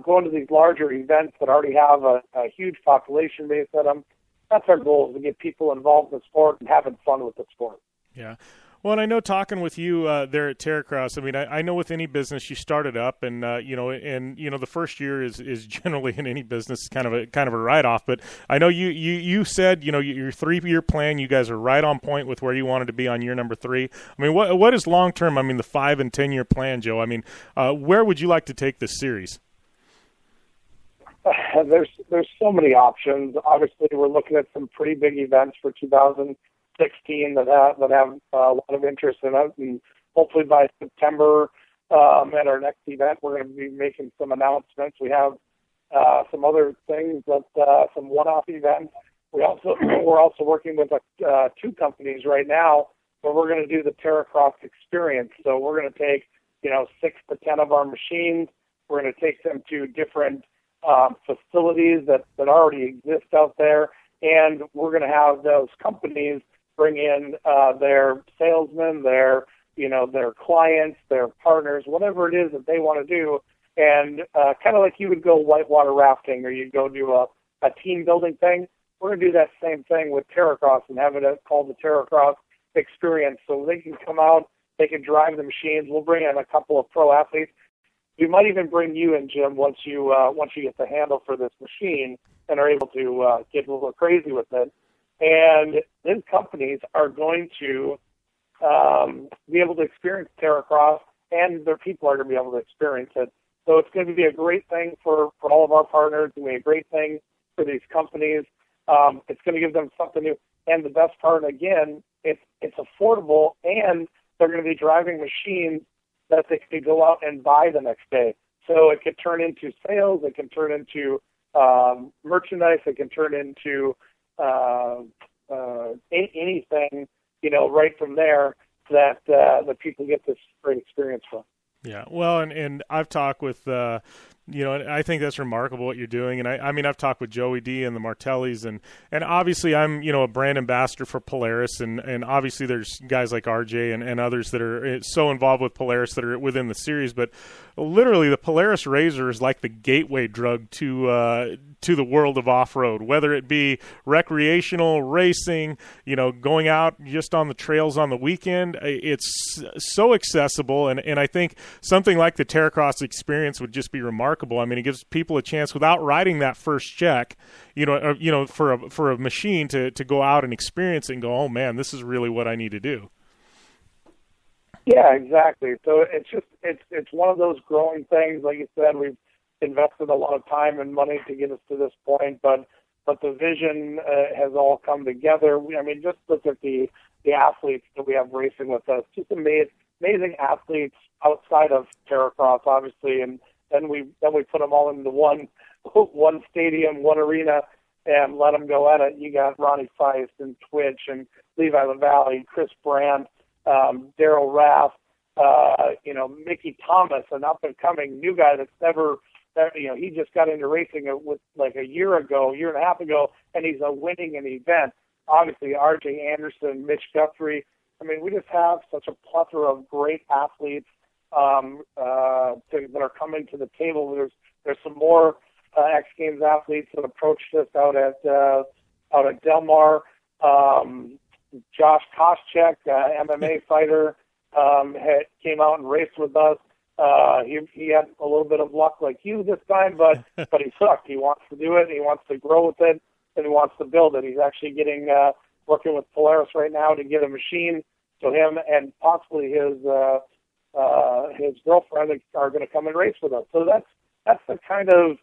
going to these larger events that already have a huge population base at them. That's our goal, is to get people involved in the sport and having fun with the sport. Yeah. Well, and I know talking with you there at Terracross, I mean, I know with any business you start it up, and the first year is generally in any business kind of a write-off. But I know you said your 3-year plan, you guys are right on point with where you wanted to be on year number 3. I mean, what is long term? I mean, the 5 and 10 year plan, Joe. I mean, where would you like to take this series? There's so many options. Obviously, we're looking at some pretty big events for 2016 that have a lot of interest in us, and hopefully by September at our next event, we're going to be making some announcements. We have some other things, some one-off events. We're also working with 2 companies right now where we're going to do the Terracross experience. So we're going to take 6 to 10 of our machines. We're going to take them to different facilities that already exist out there, and we're going to have those companies bring in their salesmen, their clients, their partners, whatever it is that they want to do, and kind of like you would go whitewater rafting or you'd go do a team building thing. We're going to do that same thing with Terracross and have it called the Terracross experience. So they can come out, they can drive the machines. We'll bring in a couple of pro athletes. We might even bring you in, Jim, once you get the handle for this machine and are able to get a little crazy with it. And these companies are going to be able to experience Terracross, and their people are going to be able to experience it. So it's going to be a great thing for all of our partners. It's going to be a great thing for these companies. It's going to give them something new. And the best part, again, it's affordable, and they're going to be driving machines that they could go out and buy the next day. So it could turn into sales, it can turn into merchandise, it can turn into anything, right from there that people get this great experience from. Yeah, well, and I've talked with, I think that's remarkable what you're doing. And I mean, I've talked with Joey D and the Martellis, and obviously I'm, a brand ambassador for Polaris, and obviously there's guys like RJ and others that are so involved with Polaris that are within the series. But literally, the Polaris RZR is like the gateway drug to the world of off-road, whether it be recreational racing, going out just on the trails on the weekend. It's so accessible, and I think something like the Terracross experience would just be remarkable. I mean, it gives people a chance without writing that first check, for a machine to go out and experience it and go, oh man, this is really what I need to do. Yeah, exactly. So it's one of those growing things. Like you said, we've invested a lot of time and money to get us to this point, but the vision has all come together. Just look at the athletes that we have racing with us. Just amazing athletes outside of Terracross, obviously, and then we put them all into one stadium, one arena, and let them go at it. You got Ronnie Feist and Twitch and Levi LaValle, Chris Brandt, Daryl Raff, Mickey Thomas, an up-and-coming new guy he just got into racing with like a year and a half ago, and he's winning an event. Obviously, R.J. Anderson, Mitch Guthrie. I mean, we just have such a plethora of great athletes that are coming to the table. There's some more X Games athletes that approached us out at Del Mar. Josh Koscheck, MMA fighter, came out and raced with us. He had a little bit of luck like you this time, but he sucked. He wants to do it. He wants to grow with it, and he wants to build it. He's actually working with Polaris right now to get a machine so him and possibly his girlfriend are going to come and race with us. So that's the kind of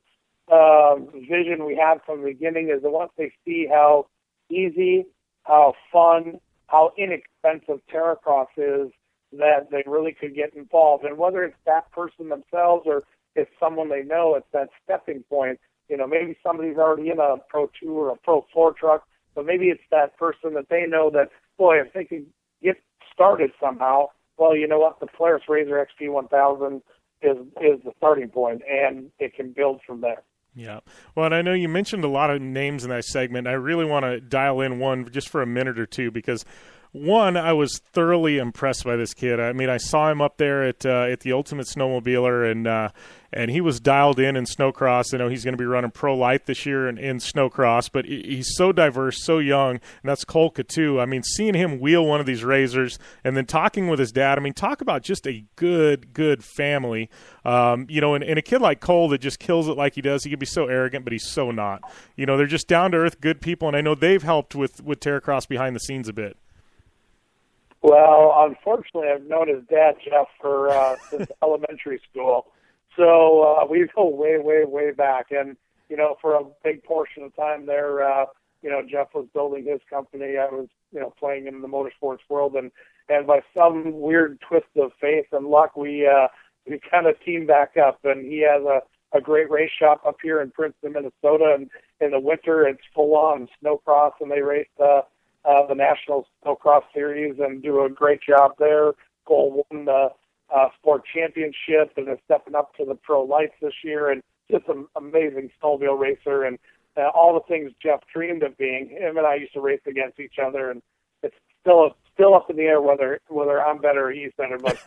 vision we had from the beginning, is that once they see how easy, how fun, how inexpensive Terracros is, that they really could get involved. And whether it's that person themselves or it's someone they know, it's that stepping point. Maybe somebody's already in a Pro 2 or a Pro 4 truck, but maybe it's that person that they know that, boy, if they could get started somehow, well, you know what? The Polaris RZR XP 1000 is the starting point, and it can build from there. Yeah. Well, and I know you mentioned a lot of names in that segment. I really want to dial in one just for a minute or two, because one, I was thoroughly impressed by this kid. I mean, I saw him up there at the Ultimate Snowmobiler, and he was dialed in snowcross. I know he's going to be running Pro Light this year in snowcross, but he's so diverse, so young, and that's Cole Coutu. I mean, seeing him wheel one of these RZRs and then talking with his dad, I mean, talk about just a good family. And a kid like Cole that just kills it like he does, he could be so arrogant, but he's so not. They're just down-to-earth, good people, and I know they've helped with Terracross behind the scenes a bit. Well, unfortunately, I've known his dad, Jeff, since elementary school. So we go way, way, way back. And, for a big portion of time there, Jeff was building his company. I was, playing in the motorsports world. And by some weird twist of fate and luck, we kind of teamed back up. And he has a great race shop up here in Princeton, Minnesota. And in the winter, it's full-on snowcross, and they race the National Snowcross Series and do a great job there. Cole won the sport championship and is stepping up to the Pro Lights this year, and just an amazing snowmobile racer, and all the things Jeff dreamed of being. Him and I used to race against each other, and it's still up in the air whether I'm better or he's better, but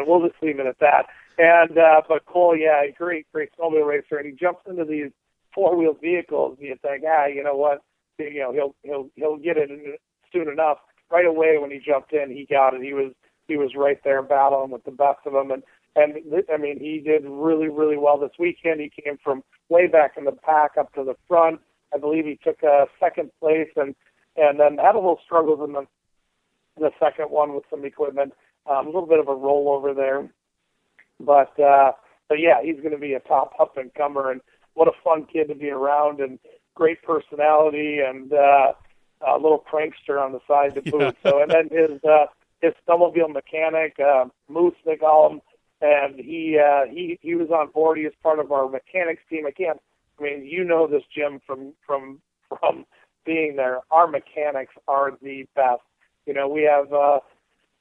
we'll just leave it at that. And but Cole, yeah, great snowmobile racer, and he jumps into these four-wheel vehicles, and you think, you know what? He'll get it soon enough. Right away when he jumped in, he got it. He was right there battling with the best of them, and I mean, he did really, really well this weekend. He came from way back in the pack up to the front. I believe he took second place, and then had a little struggles in the second one with some equipment. A little bit of a rollover there, but yeah, he's going to be a top up and comer, and what a fun kid to be around, and great personality, and a little prankster on the side to boot. Yeah. So, and then his snowmobile mechanic, Moose, they call him, and he was on board. He was part of our mechanics team. This, Jim, from being there. Our mechanics are the best. We have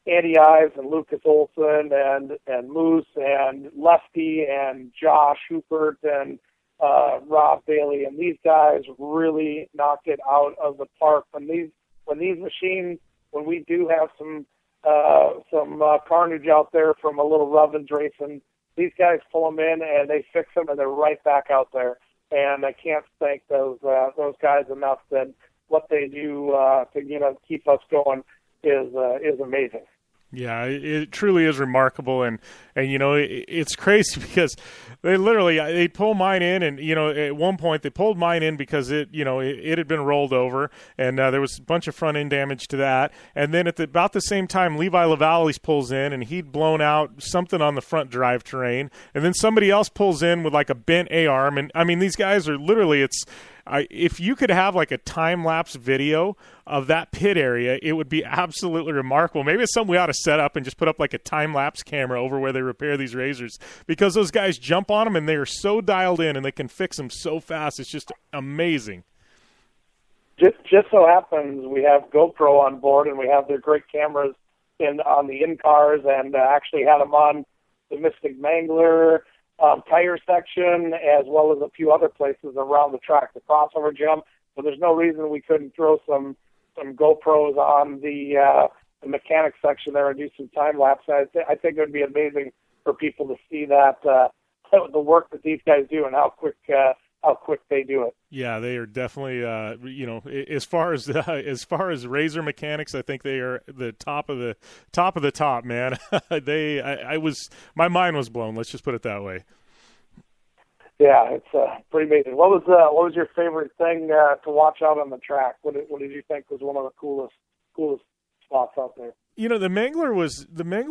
Andy Ives and Lucas Olson and Moose and Lefty and Josh Hupert and Rob Bailey, and these guys really knock it out of the park. When these machines, when we do have some carnage out there from a little Rubbins racing, these guys pull them in and they fix them, and they're right back out there. And I can't thank those guys enough. That what they do to keep us going is amazing. Yeah, it truly is remarkable, and it's crazy because they pull mine in, and at one point they pulled mine in because it had been rolled over, and there was a bunch of front end damage to that, and then about the same time Levi Lavalle's pulls in, and he'd blown out something on the front drivetrain, and then somebody else pulls in with like a bent A-arm, and I mean these guys are literally if you could have like a time-lapse video of that pit area, it would be absolutely remarkable. Maybe it's something we ought to set up and just put up like a time-lapse camera over where they repair these RZRs, because those guys jump on them and they are so dialed in and they can fix them so fast. It's just amazing. Just so happens we have GoPro on board, and we have their great cameras on the in-cars, and actually had them on the Mystic Mangler tire section, as well as a few other places around the track, the crossover jump. So there's no reason we couldn't throw some GoPros on the mechanic section there and do some time lapse. I think it would be amazing for people to see that the work that these guys do and how quick they do it. Yeah, they are definitely as far as razor mechanics, I think they are the top of the top, man. My mind was blown. Let's just put it that way. Yeah, it's pretty amazing. What was your favorite thing to watch out on the track? What did you think was one of the coolest spots out there? The Mangler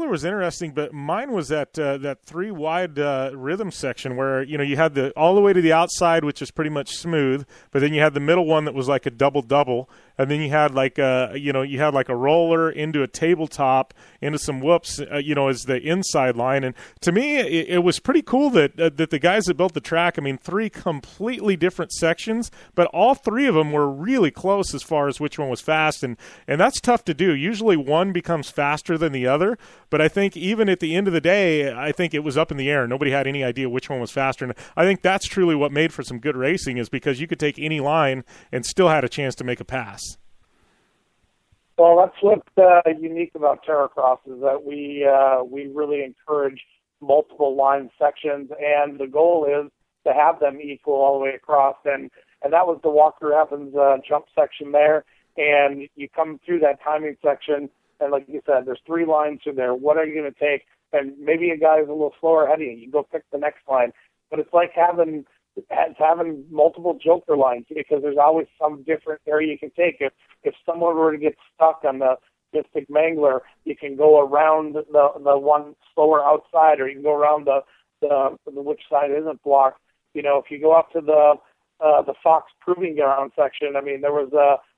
was interesting, but mine was that 3-wide rhythm section where you had all the way to the outside, which is pretty much smooth, but then you had the middle one that was like a double, and then you had like a roller into a tabletop into some whoops, as the inside line. And to me, it was pretty cool that the guys that built the track, 3 completely different sections, but all 3 of them were really close as far as which one was fast, and that's tough to do. Usually one becomes faster than the other, but I think even at the end of the day, I think it was up in the air. Nobody had any idea which one was faster, and I think that's truly what made for some good racing, is because you could take any line and still had a chance to make a pass. Well, that's what's unique about Terracros, is that we really encourage multiple line sections, and the goal is to have them equal all the way across, and that was the Walker Evans jump section there, and you come through that timing section, and like you said, there's 3 lines through there. What are you going to take? And maybe a guy's a little slower ahead of you. You go pick the next line. But it's like having multiple joker lines, because there's always some different area you can take. If someone were to get stuck on the Mystic Mangler, you can go around the one slower outside, or you can go around the which side isn't blocked. If you go up to the Fox Proving Ground section, there was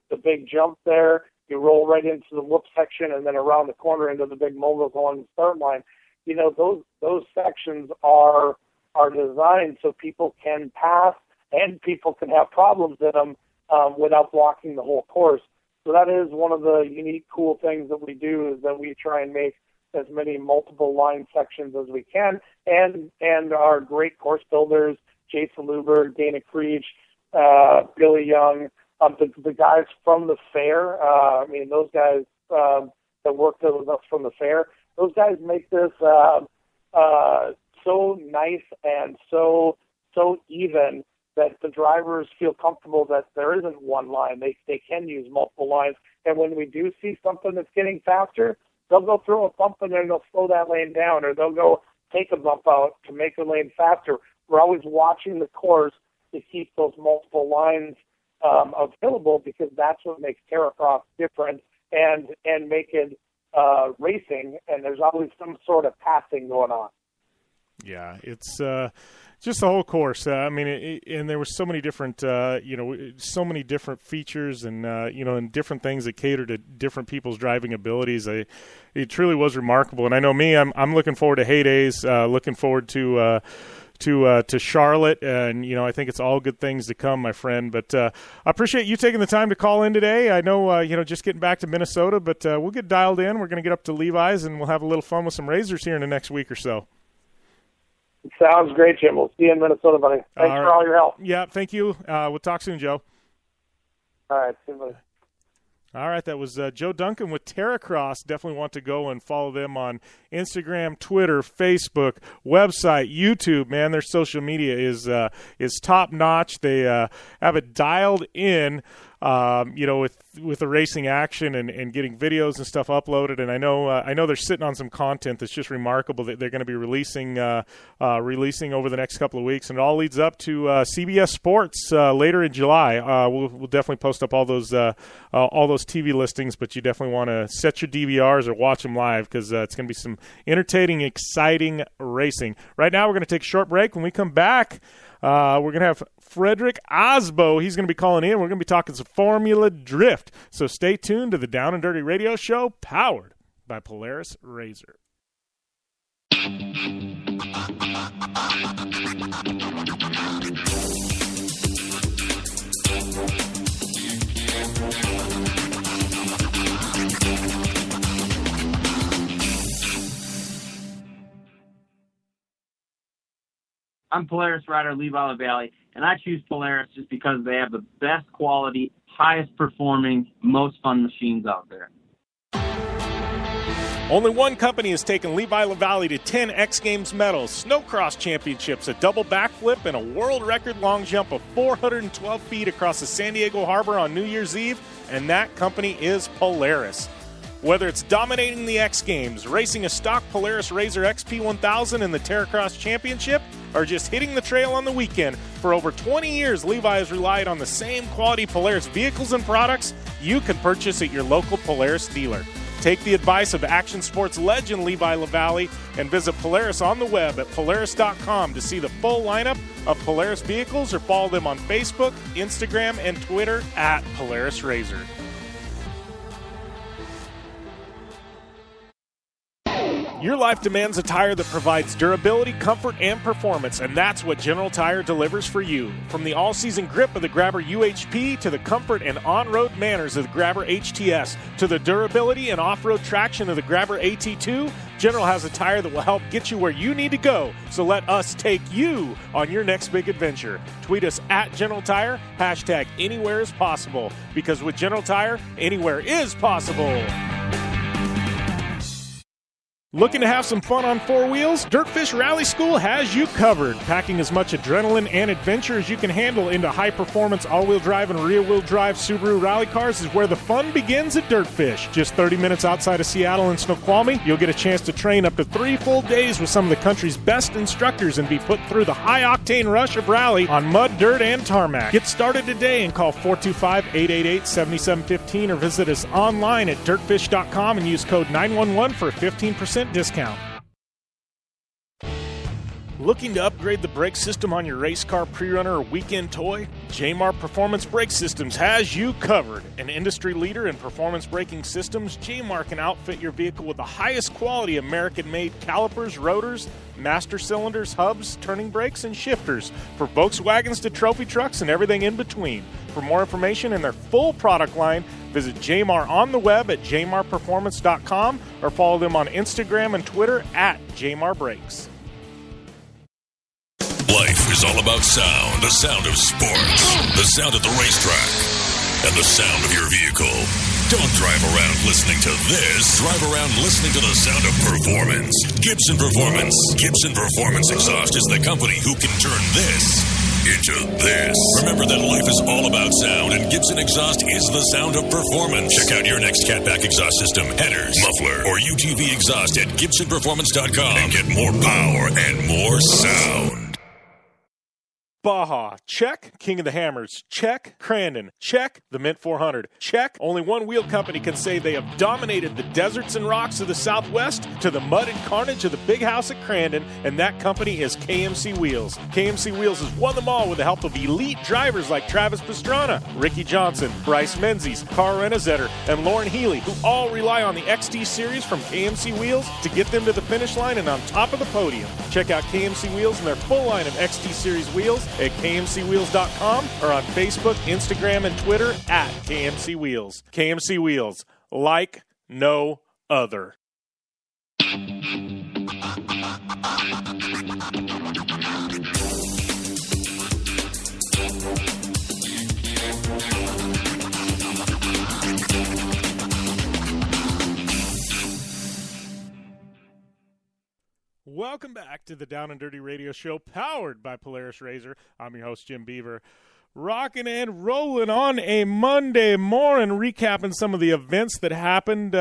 the big jump there. You roll right into the whoop section, and then around the corner into the big moguls along the start line. Those sections are designed so people can pass and people can have problems in them without blocking the whole course. So that is one of the unique, cool things that we do, is that we try and make as many multiple line sections as we can, and our great course builders, Jason Luber, Dana Creech, Billy Young, the guys from the fair, those guys that worked with us from the fair, those guys make this so nice and so even that the drivers feel comfortable that there isn't one line. They can use multiple lines. And when we do see something that's getting faster, they'll go throw a bump in there and they'll slow that lane down, or they'll go take a bump out to make the lane faster. We're always watching the course to keep those multiple lines available, because that's what makes Terracros different and make it racing, and there's always some sort of passing going on. Yeah, it's just the whole course. And there were so many different, so many different features and, and different things that cater to different people's driving abilities. It truly was remarkable. And I know me, I'm looking forward to heydays, looking forward to Charlotte, and I think it's all good things to come, my friend. But I appreciate you taking the time to call in today. I know just getting back to Minnesota, but we'll get dialed in. We're going to get up to Levi's, and we'll have a little fun with some razors here in the next week or so. Sounds great, Jim. We'll see you in Minnesota, buddy. Thanks for all your help. Yeah, thank you. We'll talk soon, Joe. All right, see you, buddy. All right, that was Joe Duncan with Terracros. Definitely want to go and follow them on Instagram, Twitter, Facebook, website, YouTube. Man, their social media is top notch. They have it dialed in, with the racing action and getting videos and stuff uploaded. And I know they're sitting on some content that's just remarkable that they're going to be releasing over the next couple of weeks. And it all leads up to CBS Sports later in July. We'll definitely post up all those TV listings, but you definitely want to set your DVRs or watch them live, because it's going to be some entertaining, exciting racing. Right now, we're going to take a short break. When we come back, we're going to have Fredric Aasbo. He's going to be calling in. We're going to be talking some Formula Drift. So stay tuned to the Down and Dirty Radio Show, powered by Polaris Razor. I'm Polaris rider Levi LaValle, and I choose Polaris just because they have the best quality, highest performing, most fun machines out there. Only one company has taken Levi LaValle to 10 X Games medals, snowcross championships, a double backflip, and a world record long jump of 412 feet across the San Diego Harbor on New Year's Eve, and that company is Polaris. Whether it's dominating the X Games, racing a stock Polaris RZR XP1000 in the Terracros Championship, or just hitting the trail on the weekend, for over 20 years Levi has relied on the same quality Polaris vehicles and products you can purchase at your local Polaris dealer. Take the advice of action sports legend Levi LaValle and visit Polaris on the web at Polaris.com to see the full lineup of Polaris vehicles, or follow them on Facebook, Instagram, and Twitter at Polaris RZR. Your life demands a tire that provides durability, comfort, and performance, and that's what General Tire delivers for you. From the all-season grip of the Grabber UHP to the comfort and on-road manners of the Grabber HTS to the durability and off-road traction of the Grabber AT2, General has a tire that will help get you where you need to go. So let us take you on your next big adventure. Tweet us at General Tire, hashtag anywhere is possible, because with General Tire, anywhere is possible. Looking to have some fun on four wheels? Dirtfish Rally School has you covered. Packing as much adrenaline and adventure as you can handle into high-performance all-wheel drive and rear-wheel drive Subaru rally cars is where the fun begins at Dirtfish. Just 30 minutes outside of Seattle in Snoqualmie, you'll get a chance to train up to 3 full days with some of the country's best instructors and be put through the high-octane rush of rally on mud, dirt, and tarmac. Get started today and call 425-888-7715 or visit us online at dirtfish.com and use code 911 for a 15% discount. Looking to upgrade the brake system on your race car, pre-runner, or weekend toy? Jmar Performance Brake Systems has you covered. An industry leader in performance braking systems, Jmar can outfit your vehicle with the highest quality American-made calipers, rotors, master cylinders, hubs, turning brakes, and shifters for Volkswagens to trophy trucks and everything in between. For more information and their full product line, visit Jmar on the web at jmarperformance.com or follow them on Instagram and Twitter at Jmar Brakes. Life is all about sound. The sound of sports. The sound of the racetrack. And the sound of your vehicle. Don't drive around listening to this. Drive around listening to the sound of performance. Gibson Performance. Gibson Performance Exhaust is the company who can turn this into this. Remember that life is all about sound, and Gibson Exhaust is the sound of performance. Check out your next catback exhaust system, headers, muffler, or UTV exhaust at GibsonPerformance.com and get more power and more sound. Baja, check. King of the Hammers, check. Crandon, check. The Mint 400, check. Only one wheel company can say they have dominated the deserts and rocks of the Southwest to the mud and carnage of the big house at Crandon, and that company is KMC Wheels. KMC Wheels has won them all with the help of elite drivers like Travis Pastrana, Ricky Johnson, Bryce Menzies, Carl Renazetter, and Lauren Healy, who all rely on the XT Series from KMC Wheels to get them to the finish line and on top of the podium. Check out KMC Wheels and their full line of XT Series wheels at KMCWheels.com or on Facebook, Instagram, and Twitter at KMC Wheels. KMC Wheels, like no other. Welcome back to the Down and Dirty Radio Show, powered by Polaris RZR. I'm your host, Jim Beaver. Rocking and rolling on a Monday morning, recapping some of the events that happened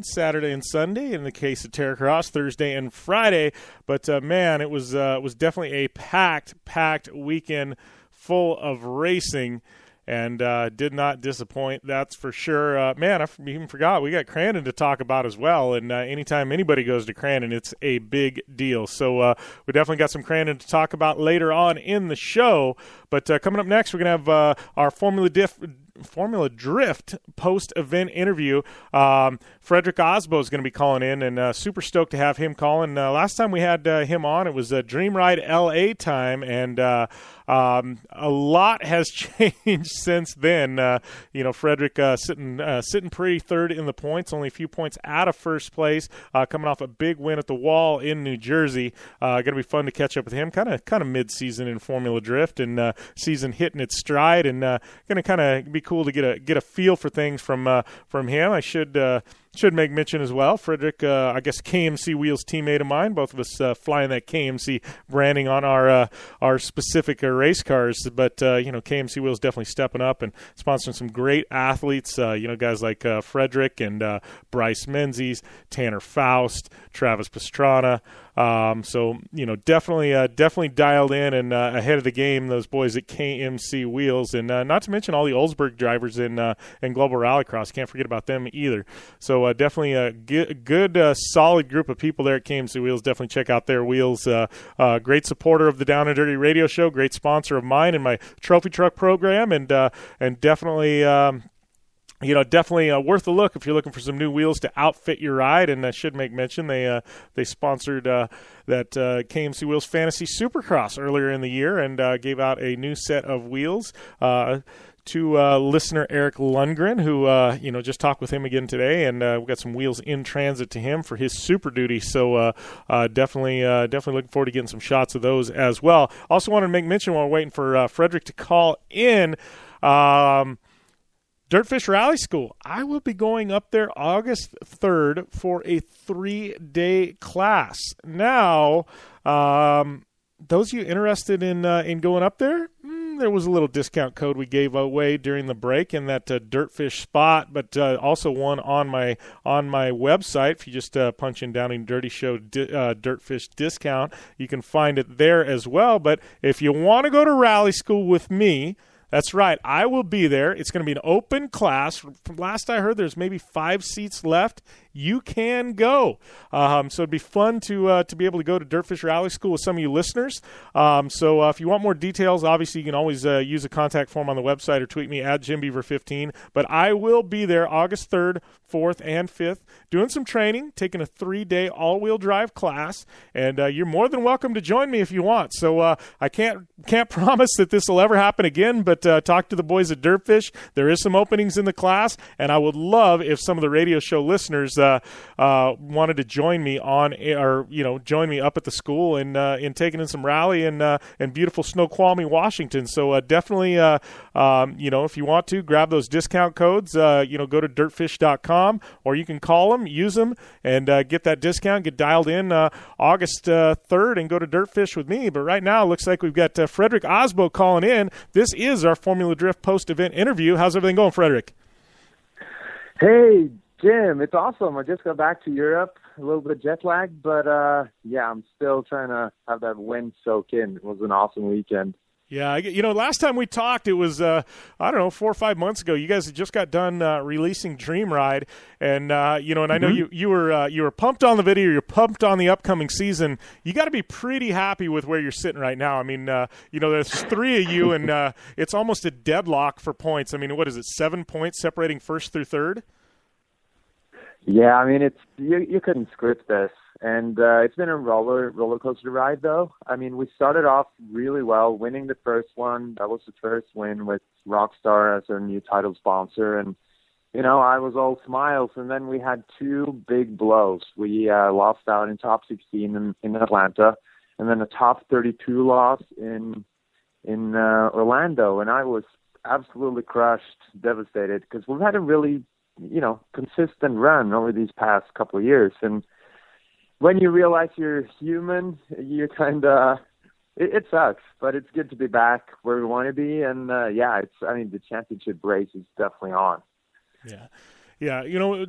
Saturday and Sunday. In the case of Terracros, Thursday and Friday. But man, it was definitely a packed weekend full of racing. And did not disappoint, that's for sure. Man, I even forgot, we got Crandon to talk about as well. And anytime anybody goes to Crandon, it's a big deal. So we definitely got some Crandon to talk about later on in the show. But coming up next, we're going to have our Formula Formula Drift post-event interview. Fredric Aasbo is going to be calling in, and super stoked to have him calling. Last time we had him on, it was Dream Ride LA time, and a lot has changed since then. Fredric sitting pretty third in the points, only a few points out of first place, coming off a big win at the Wall in New Jersey. Going to be fun to catch up with him, kind of mid-season in Formula Drift, and season hitting its stride, and going to kind of be cool to get a feel for things from him. I should make mention as well, Fredric, I guess KMC Wheels teammate of mine, both of us flying that KMC branding on our specific race cars, but KMC Wheels definitely stepping up and sponsoring some great athletes, guys like Fredric and Bryce Menzies, Tanner Faust, Travis Pastrana. Definitely dialed in and ahead of the game, those boys at KMC Wheels, and not to mention all the Oldsburg drivers in Global Rallycross. Can't forget about them either. So definitely a good solid group of people there at KMC Wheels. Definitely check out their wheels. Great supporter of the Down and Dirty Radio Show. Great sponsor of mine and my trophy truck program, and definitely. Definitely worth a look if you're looking for some new wheels to outfit your ride. And I should make mention they sponsored that KMC Wheels Fantasy Supercross earlier in the year and gave out a new set of wheels to listener Eric Lundgren, who just talked with him again today, and we got some wheels in transit to him for his Super Duty. So definitely looking forward to getting some shots of those as well. Also wanted to make mention while we're waiting for Fredric to call in. Dirtfish Rally School. I will be going up there August 3rd for a 3-day class. Now, those of you interested in going up there, there was a little discount code we gave away during the break in that Dirtfish spot, but also one on my website. If you just punch in Down and Dirty Show Dirtfish discount, you can find it there as well. But if you want to go to rally school with me, that's right, I will be there. It's going to be an open class. From last I heard, there's maybe 5 seats left. You can go. So it'd be fun to be able to go to Dirtfish Rally School with some of you listeners. So if you want more details, obviously you can always use a contact form on the website or tweet me at JimBeaver15. But I will be there August 3rd, 4th, and 5th doing some training, taking a 3-day all-wheel drive class, and you're more than welcome to join me if you want. So I can't promise that this will ever happen again, but talk to the boys at Dirtfish. There is some openings in the class, and I would love if some of the radio show listeners wanted to join me join me up at the school in taking in some rally in beautiful Snoqualmie, Washington. So definitely, if you want to grab those discount codes, go to dirtfish.com, or you can call them, use them, and get that discount. Get dialed in August 3rd and go to Dirtfish with me. But right now, it looks like we've got Fredric Aasbo calling in. This is our Formula Drift post-event interview. How's everything going, Fredric? Hey, Jim, it's awesome. I just got back to Europe, a little bit jet lag, but I'm still trying to have that wind soak in. It was an awesome weekend. Yeah, last time we talked, it was 4 or 5 months ago. You guys had just got done releasing Dream Ride, and and I know you were pumped on the video. You're pumped on the upcoming season. You got to be pretty happy with where you're sitting right now. I mean, there's 3 of you, and it's almost a deadlock for points. I mean, what is it? 7 points separating first through third. Yeah, I mean, it's you couldn't script this, and it's been a roller coaster ride, though. I mean, we started off really well, winning the first one. That was the first win with Rockstar as our new title sponsor, and I was all smiles. And then we had 2 big blows. We lost out in top 16 in Atlanta, and then a top 32 loss in Orlando, and I was absolutely crushed, devastated, because we've had a really consistent run over these past couple of years. And when you realize you're human, you it sucks, but it's good to be back where we want to be. And the championship race is definitely on. Yeah.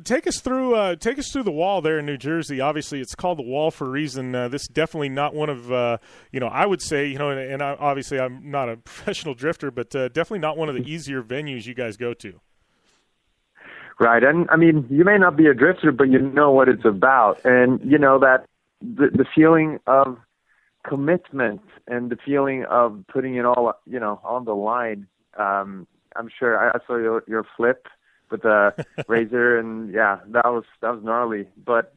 Take us through the Wall there in New Jersey. Obviously, it's called the Wall for a reason. This is definitely not one of, I would say, and obviously I'm not a professional drifter, but definitely not one of the easier venues you guys go to. Right, and I mean, you may not be a drifter, but you know what it's about, and that the feeling of commitment and the feeling of putting it all, on the line. I'm sure I saw your flip with the razor, and yeah, that was gnarly. But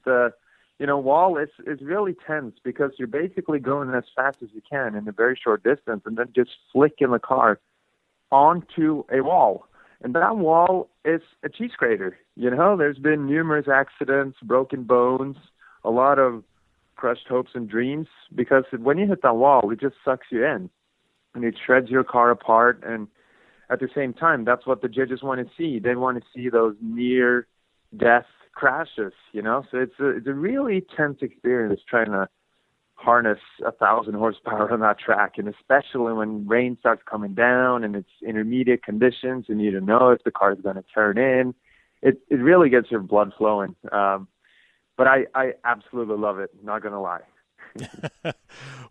wall is really tense because you're basically going as fast as you can in a very short distance, and then just flicking the car onto a wall. And that wall is a cheese grater. There's been numerous accidents, broken bones, a lot of crushed hopes and dreams, because when you hit that wall, it just sucks you in, and it shreds your car apart. And at the same time, that's what the judges want to see. They want to see those near-death crashes, So it's a really tense experience trying to harness 1,000 horsepower on that track, and especially when rain starts coming down and it's intermediate conditions and you don't know if the car is going to turn in. It really gets your blood flowing. But I absolutely love it, not going to lie.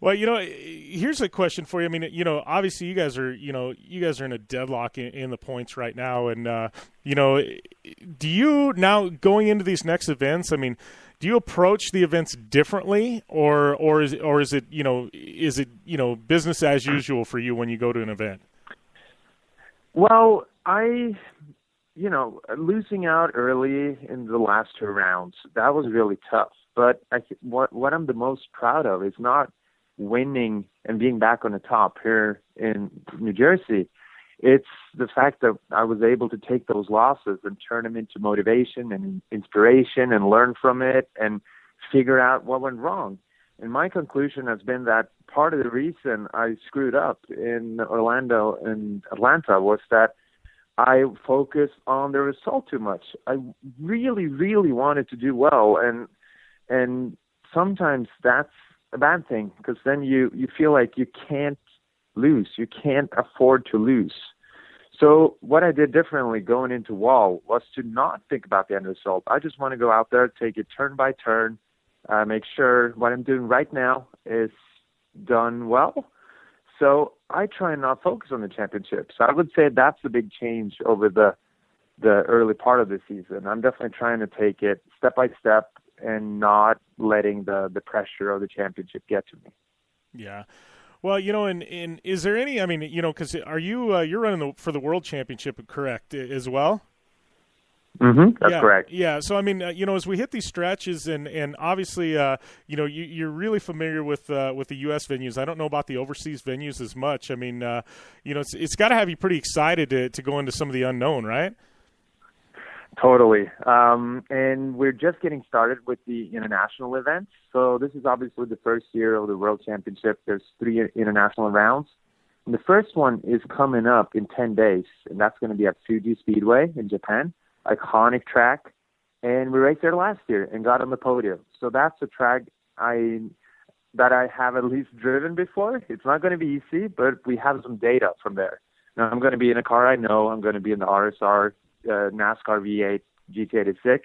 Well, here's a question for you. I mean, obviously you guys are in a deadlock in the points right now. And, do you now going into these next events, I mean, do you approach the events differently or is it business as usual for you when you go to an event? Well, losing out early in the last 2 rounds, that was really tough. But what I'm the most proud of is not winning and being back on the top here in New Jersey. It's the fact that I was able to take those losses and turn them into motivation and inspiration and learn from it and figure out what went wrong. And my conclusion has been that part of the reason I screwed up in Orlando and Atlanta was that I focused on the result too much. I really, really wanted to do well, and sometimes that's a bad thing, because then you feel like you can't lose. You can't afford to lose. So what I did differently going into wall was to not think about the end result. I just want to go out there, take it turn by turn, make sure what I'm doing right now is done well. So I try and not focus on the championship. So I would say that's the big change over the early part of the season. I'm definitely trying to take it step by step and not letting the pressure of the championship get to me. Yeah. Well, and is there any, I mean, because are you're running for the World Championship, correct, as well? Mm-hmm. That's correct. Yeah. So, I mean, as we hit these stretches and obviously, you're really familiar with the U.S. venues. I don't know about the overseas venues as much. I mean, it's got to have you pretty excited to go into some of the unknown, right? Totally. And we're just getting started with the international events. So this is obviously the first year of the World Championship. There's 3 international rounds. And the first one is coming up in 10 days, and that's going to be at Fuji Speedway in Japan. Iconic track. And we raced there last year and got on the podium. So that's a track that I have at least driven before. It's not going to be easy, but we have some data from there. Now, I'm going to be in a car I know. I'm going to be in the RSR NASCAR V8 GT86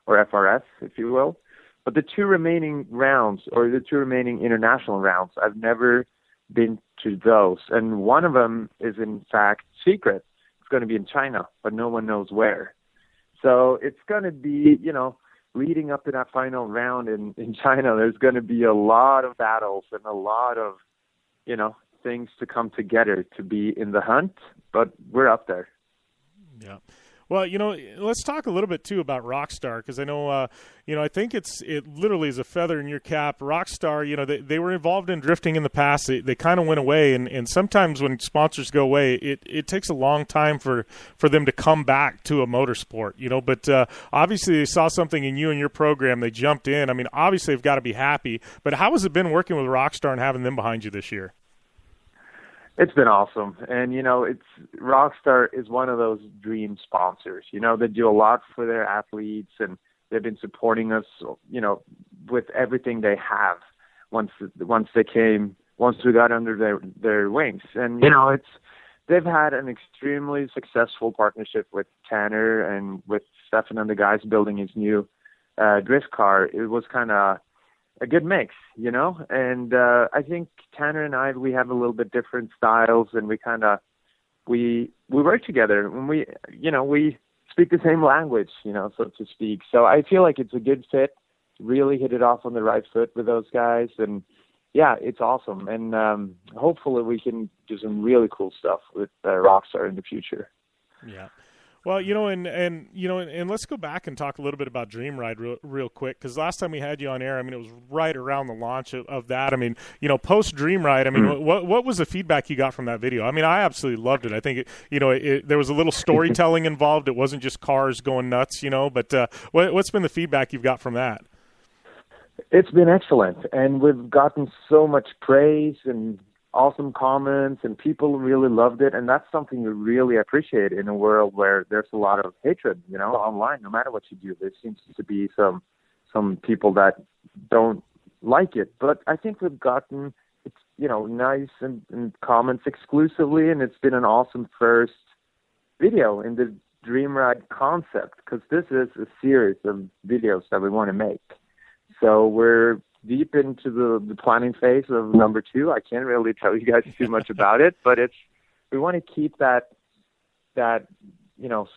or FRS, if you will. But the 2 remaining rounds, or the 2 remaining international rounds, I've never been to those. And one of them is, in fact, secret. It's going to be in China, but no one knows where. So it's going to be, leading up to that final round in China, there's going to be a lot of battles and a lot of, things to come together to be in the hunt. But we're up there. Yeah. Well, let's talk a little bit, too, about Rockstar, because I know, I think it literally is a feather in your cap. Rockstar, they were involved in drifting in the past. They kind of went away, and sometimes when sponsors go away, it takes a long time for them to come back to a motorsport, But obviously they saw something in you and your program. They jumped in. I mean, obviously they've got to be happy. But how has it been working with Rockstar and having them behind you this year? It's been awesome. And, Rockstar is one of those dream sponsors. They do a lot for their athletes, and they've been supporting us, with everything they have once we got under their wings. And, they've had an extremely successful partnership with Tanner and with Stefan and the guys building his new drift car. It was kind of a good mix, and I think Tanner and we have a little bit different styles, and we work together, and we speak the same language, so to speak. So I feel like it's a good fit. Really hit it off on the right foot with those guys, and yeah, it's awesome. And hopefully we can do some really cool stuff with Rockstar in the future. Yeah. Well, and let's go back and talk a little bit about Dream Ride real quick, because last time we had you on air, I mean, it was right around the launch of that. I mean, post Dream Ride, I mean, what was the feedback you got from that video? I mean, I absolutely loved it. I think there was a little storytelling involved. It wasn't just cars going nuts, But what's been the feedback you've got from that? It's been excellent, and we've gotten so much praise and awesome comments, and people really loved it, and that's something we really appreciate in a world where there's a lot of hatred, online. No matter what you do, there seems to be some people that don't like it. But I think we've gotten nice and comments exclusively, and it's been an awesome first video in the Dream Ride concept, because this is a series of videos that we want to make. So we're deep into the planning phase of number 2. I can't really tell you guys too much about it, but we want to keep that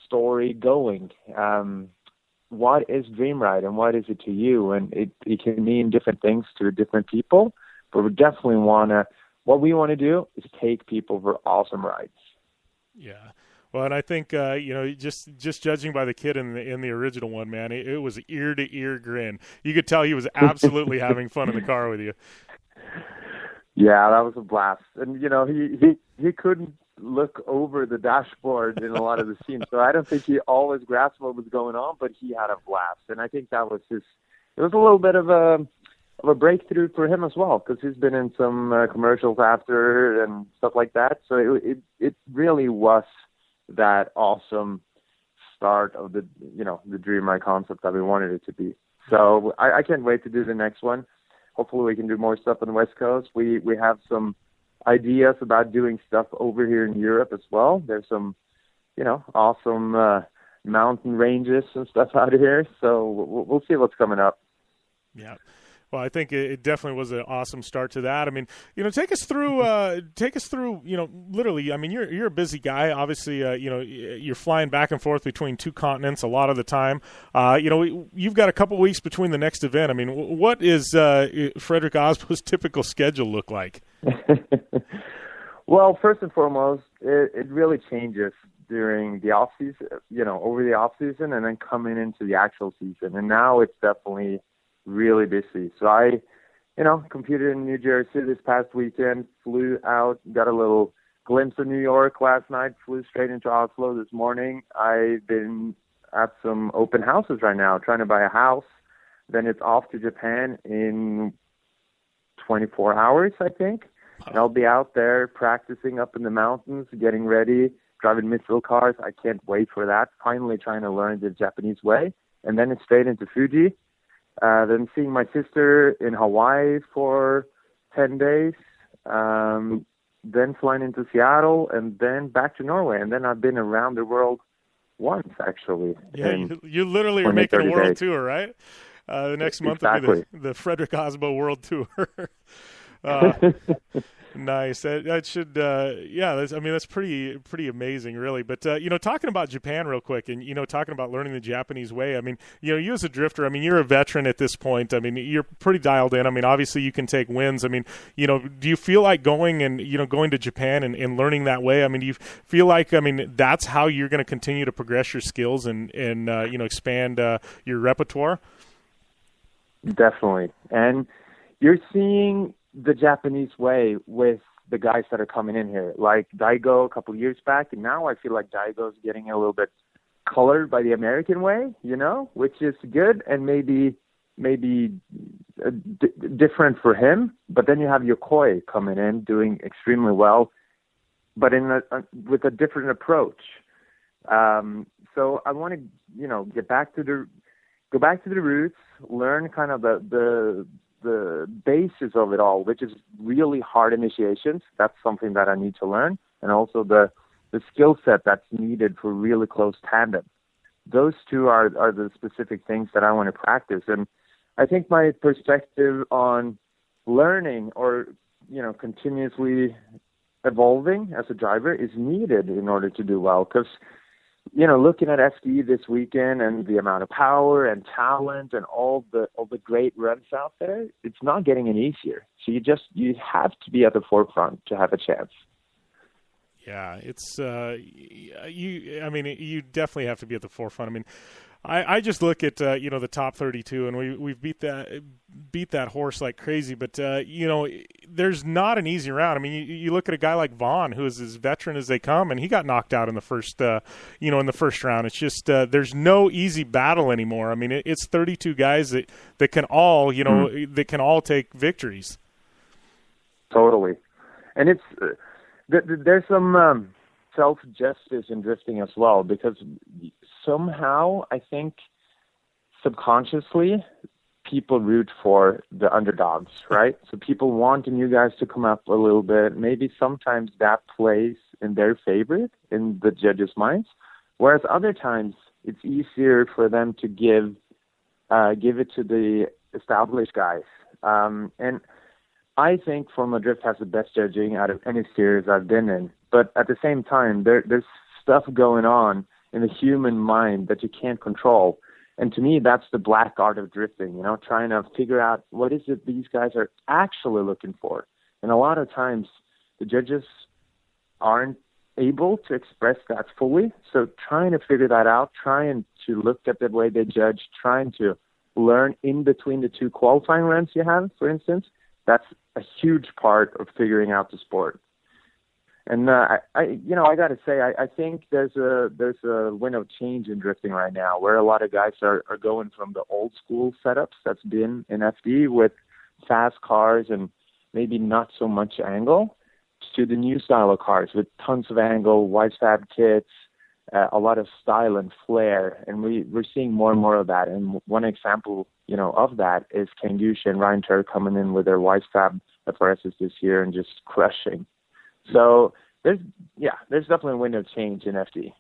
story going. What is Dream Ride and what is it to you? And it can mean different things to different people, but we definitely what we want to do is take people for awesome rides. Yeah. Well, and I think just judging by the kid in the original one, man, it was ear to ear grin. You could tell he was absolutely having fun in the car with you. Yeah, that was a blast, and he couldn't look over the dashboard in a lot of the scenes, so I don't think he always grasped what was going on, but he had a blast, and I think that was it was a little bit of a breakthrough for him as well, because he's been in some commercials after and stuff like that, so it really was that awesome start of the Dream Ride concept that we wanted it to be. So I can't wait to do the next one. Hopefully we can do more stuff on the West Coast. We have some ideas about doing stuff over here in Europe as well. There's some awesome mountain ranges and stuff out here. So we'll see what's coming up. Yeah. Well, I think it definitely was an awesome start to that. I mean, take us through, literally, I mean, you're a busy guy. Obviously, you're flying back and forth between 2 continents a lot of the time. You've got a couple weeks between the next event. I mean, what is Fredric Aasbo's typical schedule look like? Well, first and foremost, it really changes during the off season, over the off season, and then coming into the actual season. And now it's definitely really busy. So I, competed in New Jersey this past weekend, flew out, got a little glimpse of New York last night, flew straight into Oslo this morning. I've been at some open houses right now, trying to buy a house. Then it's off to Japan in 24 hours, I think. And I'll be out there practicing up in the mountains, getting ready, driving mid-field cars. I can't wait for that. Finally trying to learn the Japanese way. And then it's straight into Fuji. Then seeing my sister in Hawaii for 10 days, then flying into Seattle, and then back to Norway. And then I've been around the world once, actually. Yeah, you literally are making a world tour, right? The next month will be the Fredric Aasbo World Tour. Nice. That should, that's pretty amazing, really. But, talking about Japan real quick and, talking about learning the Japanese way, I mean, you as a drifter, I mean, you're a veteran at this point. I mean, you're pretty dialed in. I mean, obviously you can take wins. I mean, do you feel like going to Japan and learning that way? I mean, do you feel like, that's how you're going to continue to progress your skills and expand your repertoire? Definitely. And you're seeing the Japanese way with the guys that are coming in here, like Daigo a couple of years back, and now I feel like Daigo's getting a little bit colored by the American way, which is good and maybe different for him. But then you have Yokoi coming in, doing extremely well, but with a different approach. So I want to, go back to the roots, learn kind of the basis of it all, which is really hard initiations. That's something that I need to learn. And also the skill set that's needed for really close tandem. Those two are the specific things that I want to practice. And I think my perspective on learning or, continuously evolving as a driver is needed in order to do well. Because, looking at FD this weekend and the amount of power and talent and all the great runs out there, it's not getting any easier. So you have to be at the forefront to have a chance. Yeah, it's you definitely have to be at the forefront. I mean, I just look at the top 32, and we've beat that horse like crazy. But there's not an easy round. I mean, you look at a guy like Vaughn, who is as veteran as they come, and he got knocked out in the first in the first round. It's just there's no easy battle anymore. I mean, it's 32 guys that can all that can all take victories. Totally, and it's there's some self-justice in drifting as well, because somehow I think subconsciously people root for the underdogs, right? So people want the new guys to come up a little bit. Maybe sometimes that plays in their favor in the judges' minds, whereas other times it's easier for them to give it to the established guys. And I think Formula Drift has the best judging out of any series I've been in. But at the same time, there's stuff going on in the human mind that you can't control. And to me, that's the black art of drifting, trying to figure out what is it these guys are actually looking for. And a lot of times the judges aren't able to express that fully. So trying to figure that out, trying to look at the way they judge, trying to learn in between the two qualifying runs you have, for instance, that's a huge part of figuring out the sport. And I got to say, I think there's a wind of change in drifting right now, where a lot of guys are going from the old school setups that's been in FD with fast cars and maybe not so much angle, to the new style of cars with tons of angle, wide fab kits, a lot of style and flair, and we're seeing more and more of that. And one example, of that is Ken Gusha and Ryan Turr coming in with their wide fab FRSs this year and just crushing. So there's definitely a window of change in FD.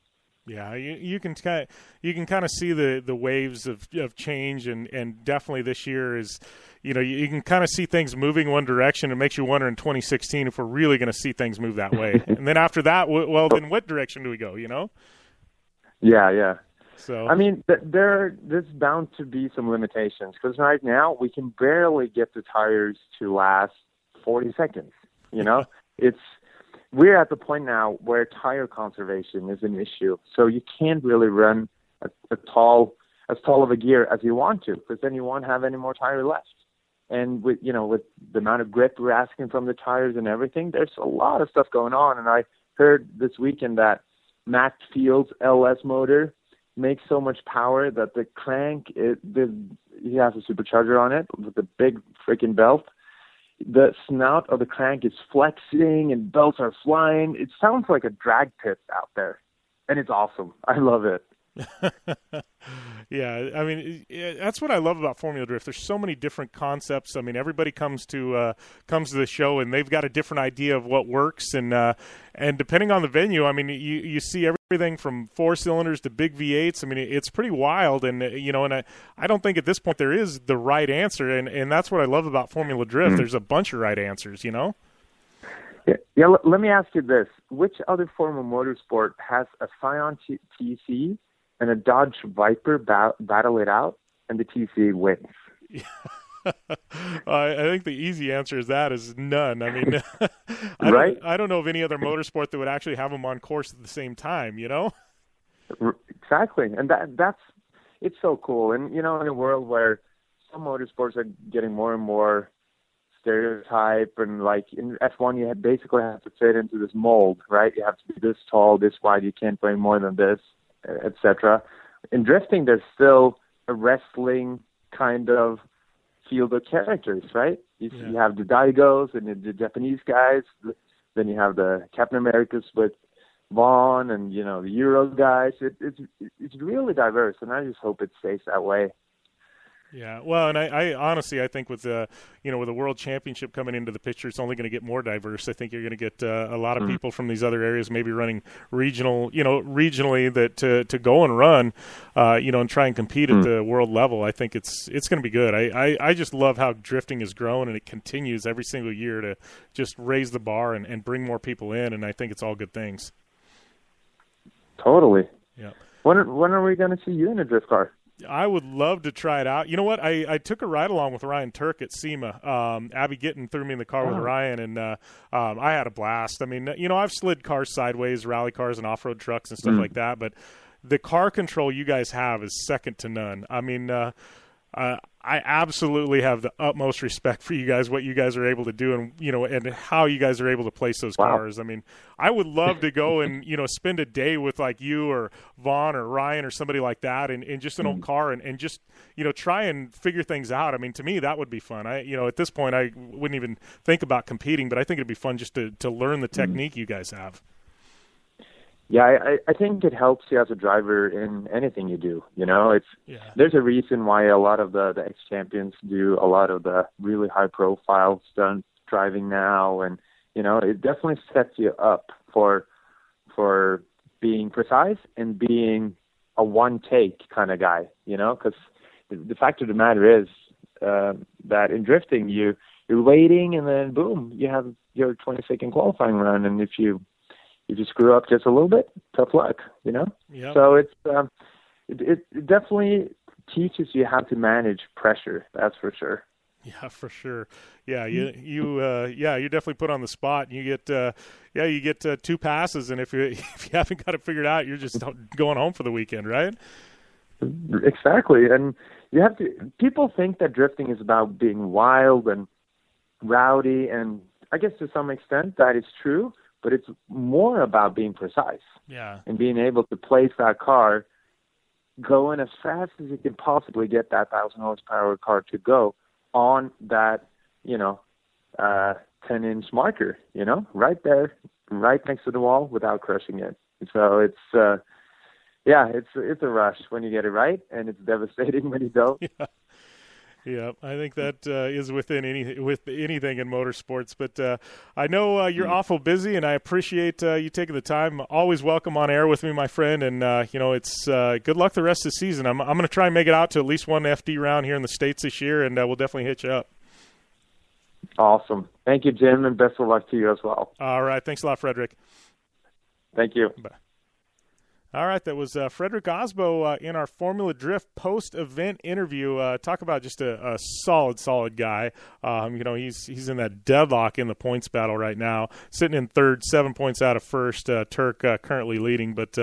Yeah, you can kind of see the waves of change, and definitely this year is, you can kind of see things moving one direction. It makes you wonder in 2016 if we're really going to see things move that way. And then after that, well, then what direction do we go? Yeah. So I mean, there's bound to be some limitations, because right now we can barely get the tires to last 40 seconds. We're at the point now where tire conservation is an issue. So you can't really run as tall of a gear as you want to, because then you won't have any more tire left. And with the amount of grip we're asking from the tires and everything, there's a lot of stuff going on. And I heard this weekend that Matt Field's LS motor makes so much power that the crank, he has a supercharger on it with a big freaking belt. The snout of the crank is flexing and belts are flying. It sounds like a drag pit out there, and it's awesome. I love it. Yeah, I mean, that's what I love about Formula Drift. There's so many different concepts. I mean, everybody comes to the show and they've got a different idea of what works, and depending on the venue, I mean, you see everything from 4 cylinders to big V8s. I mean, it's pretty wild, and and I don't think at this point there is the right answer, and that's what I love about Formula Drift. Mm-hmm. There's a bunch of right answers, Yeah. Let me ask you this: which other form of motorsport has a Scion TC and a Dodge Viper battle it out, and the TC wins? I think the easy answer is none. I mean, right? I don't know of any other motorsport that would actually have them on course at the same time, Exactly, and that's it's so cool. And in a world where some motorsports are getting more and more stereotype, and like in F1 you basically have to fit into this mold, right? You have to be this tall, this wide, you can't weigh more than this, etc. In drifting, there's still a wrestling kind of field of characters, right? You have the Daigos and the Japanese guys, then you have the Captain Americas with Vaughn, and the Euro guys. It's really diverse, and I just hope it stays that way. Yeah, well, and I honestly, I think with the with the World Championship coming into the picture, it's only going to get more diverse. I think you're going to get a lot of people from these other areas, maybe running regionally that to go and run, and try and compete at the world level. I think it's going to be good. I just love how drifting has grown, and it continues every single year to just raise the bar and bring more people in, and I think it's all good things. Totally. Yeah. When are we going to see you in a drift car? I would love to try it out. You know what? I took a ride along with Ryan Turk at SEMA. Abby Gittin threw me in the car with Ryan, and I had a blast. I mean, I've slid cars sideways, rally cars and off-road trucks and stuff like that, but the car control you guys have is second to none. I mean, I absolutely have the utmost respect for you guys, what you guys are able to do, and and how you guys are able to place those cars. I mean, I would love to go and spend a day with like you or Vaughn or Ryan or somebody like that, in just an old car, and just try and figure things out. I mean, to me that would be fun. At this point I wouldn't even think about competing, but I think it'd be fun just to learn the technique you guys have. Yeah, I think it helps you as a driver in anything you do. There's a reason why a lot of the ex-champions do a lot of the really high-profile stunt driving now, and it definitely sets you up for being precise and being a one-take kind of guy. Because the fact of the matter is that in drifting you're waiting, and then boom, you have your 20-second qualifying run, and if you screw up just a little bit, tough luck, Yep. So it's it definitely teaches you how to manage pressure. That's for sure. Yeah, for sure. Yeah, you're definitely put on the spot. And you get 2 passes, and if you haven't got it figured out, you're just going home for the weekend, right? Exactly, and people think that drifting is about being wild and rowdy, and I guess to some extent that is true. But it's more about being precise and being able to place that car going as fast as you can possibly get that 1,000 horsepower car to go on that, 10-inch marker, right there, right next to the wall without crushing it. So it's, it's a rush when you get it right, and it's devastating when you don't. Yeah, I think that is with anything in motorsports. But I know you're awful busy, and I appreciate you taking the time. Always welcome on air with me, my friend. And it's good luck the rest of the season. I'm going to try and make it out to at least one FD round here in the States this year, and we'll definitely hit you up. Awesome. Thank you, Jim, and best of luck to you as well. All right. Thanks a lot, Fredric. Thank you. Bye. All right, that was Fredric Aasbo in our Formula Drift post-event interview. Talk about just a solid guy. He's in that deadlock in the points battle right now, sitting in third, 7 points out of first. Turk currently leading, but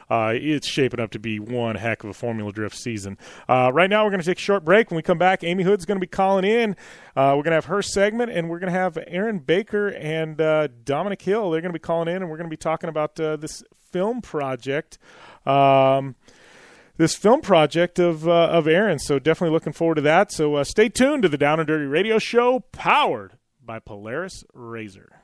it's shaping up to be one heck of a Formula Drift season. Right now, we're going to take a short break. When we come back, Ami Houde's going to be calling in. We're going to have her segment, and we're going to have Aaron Baker and Dominic Hill. They're going to be calling in, and we're going to be talking about this film project of Aaron. So definitely looking forward to that. So stay tuned to the Down and Dirty Radio Show, powered by Polaris Razor.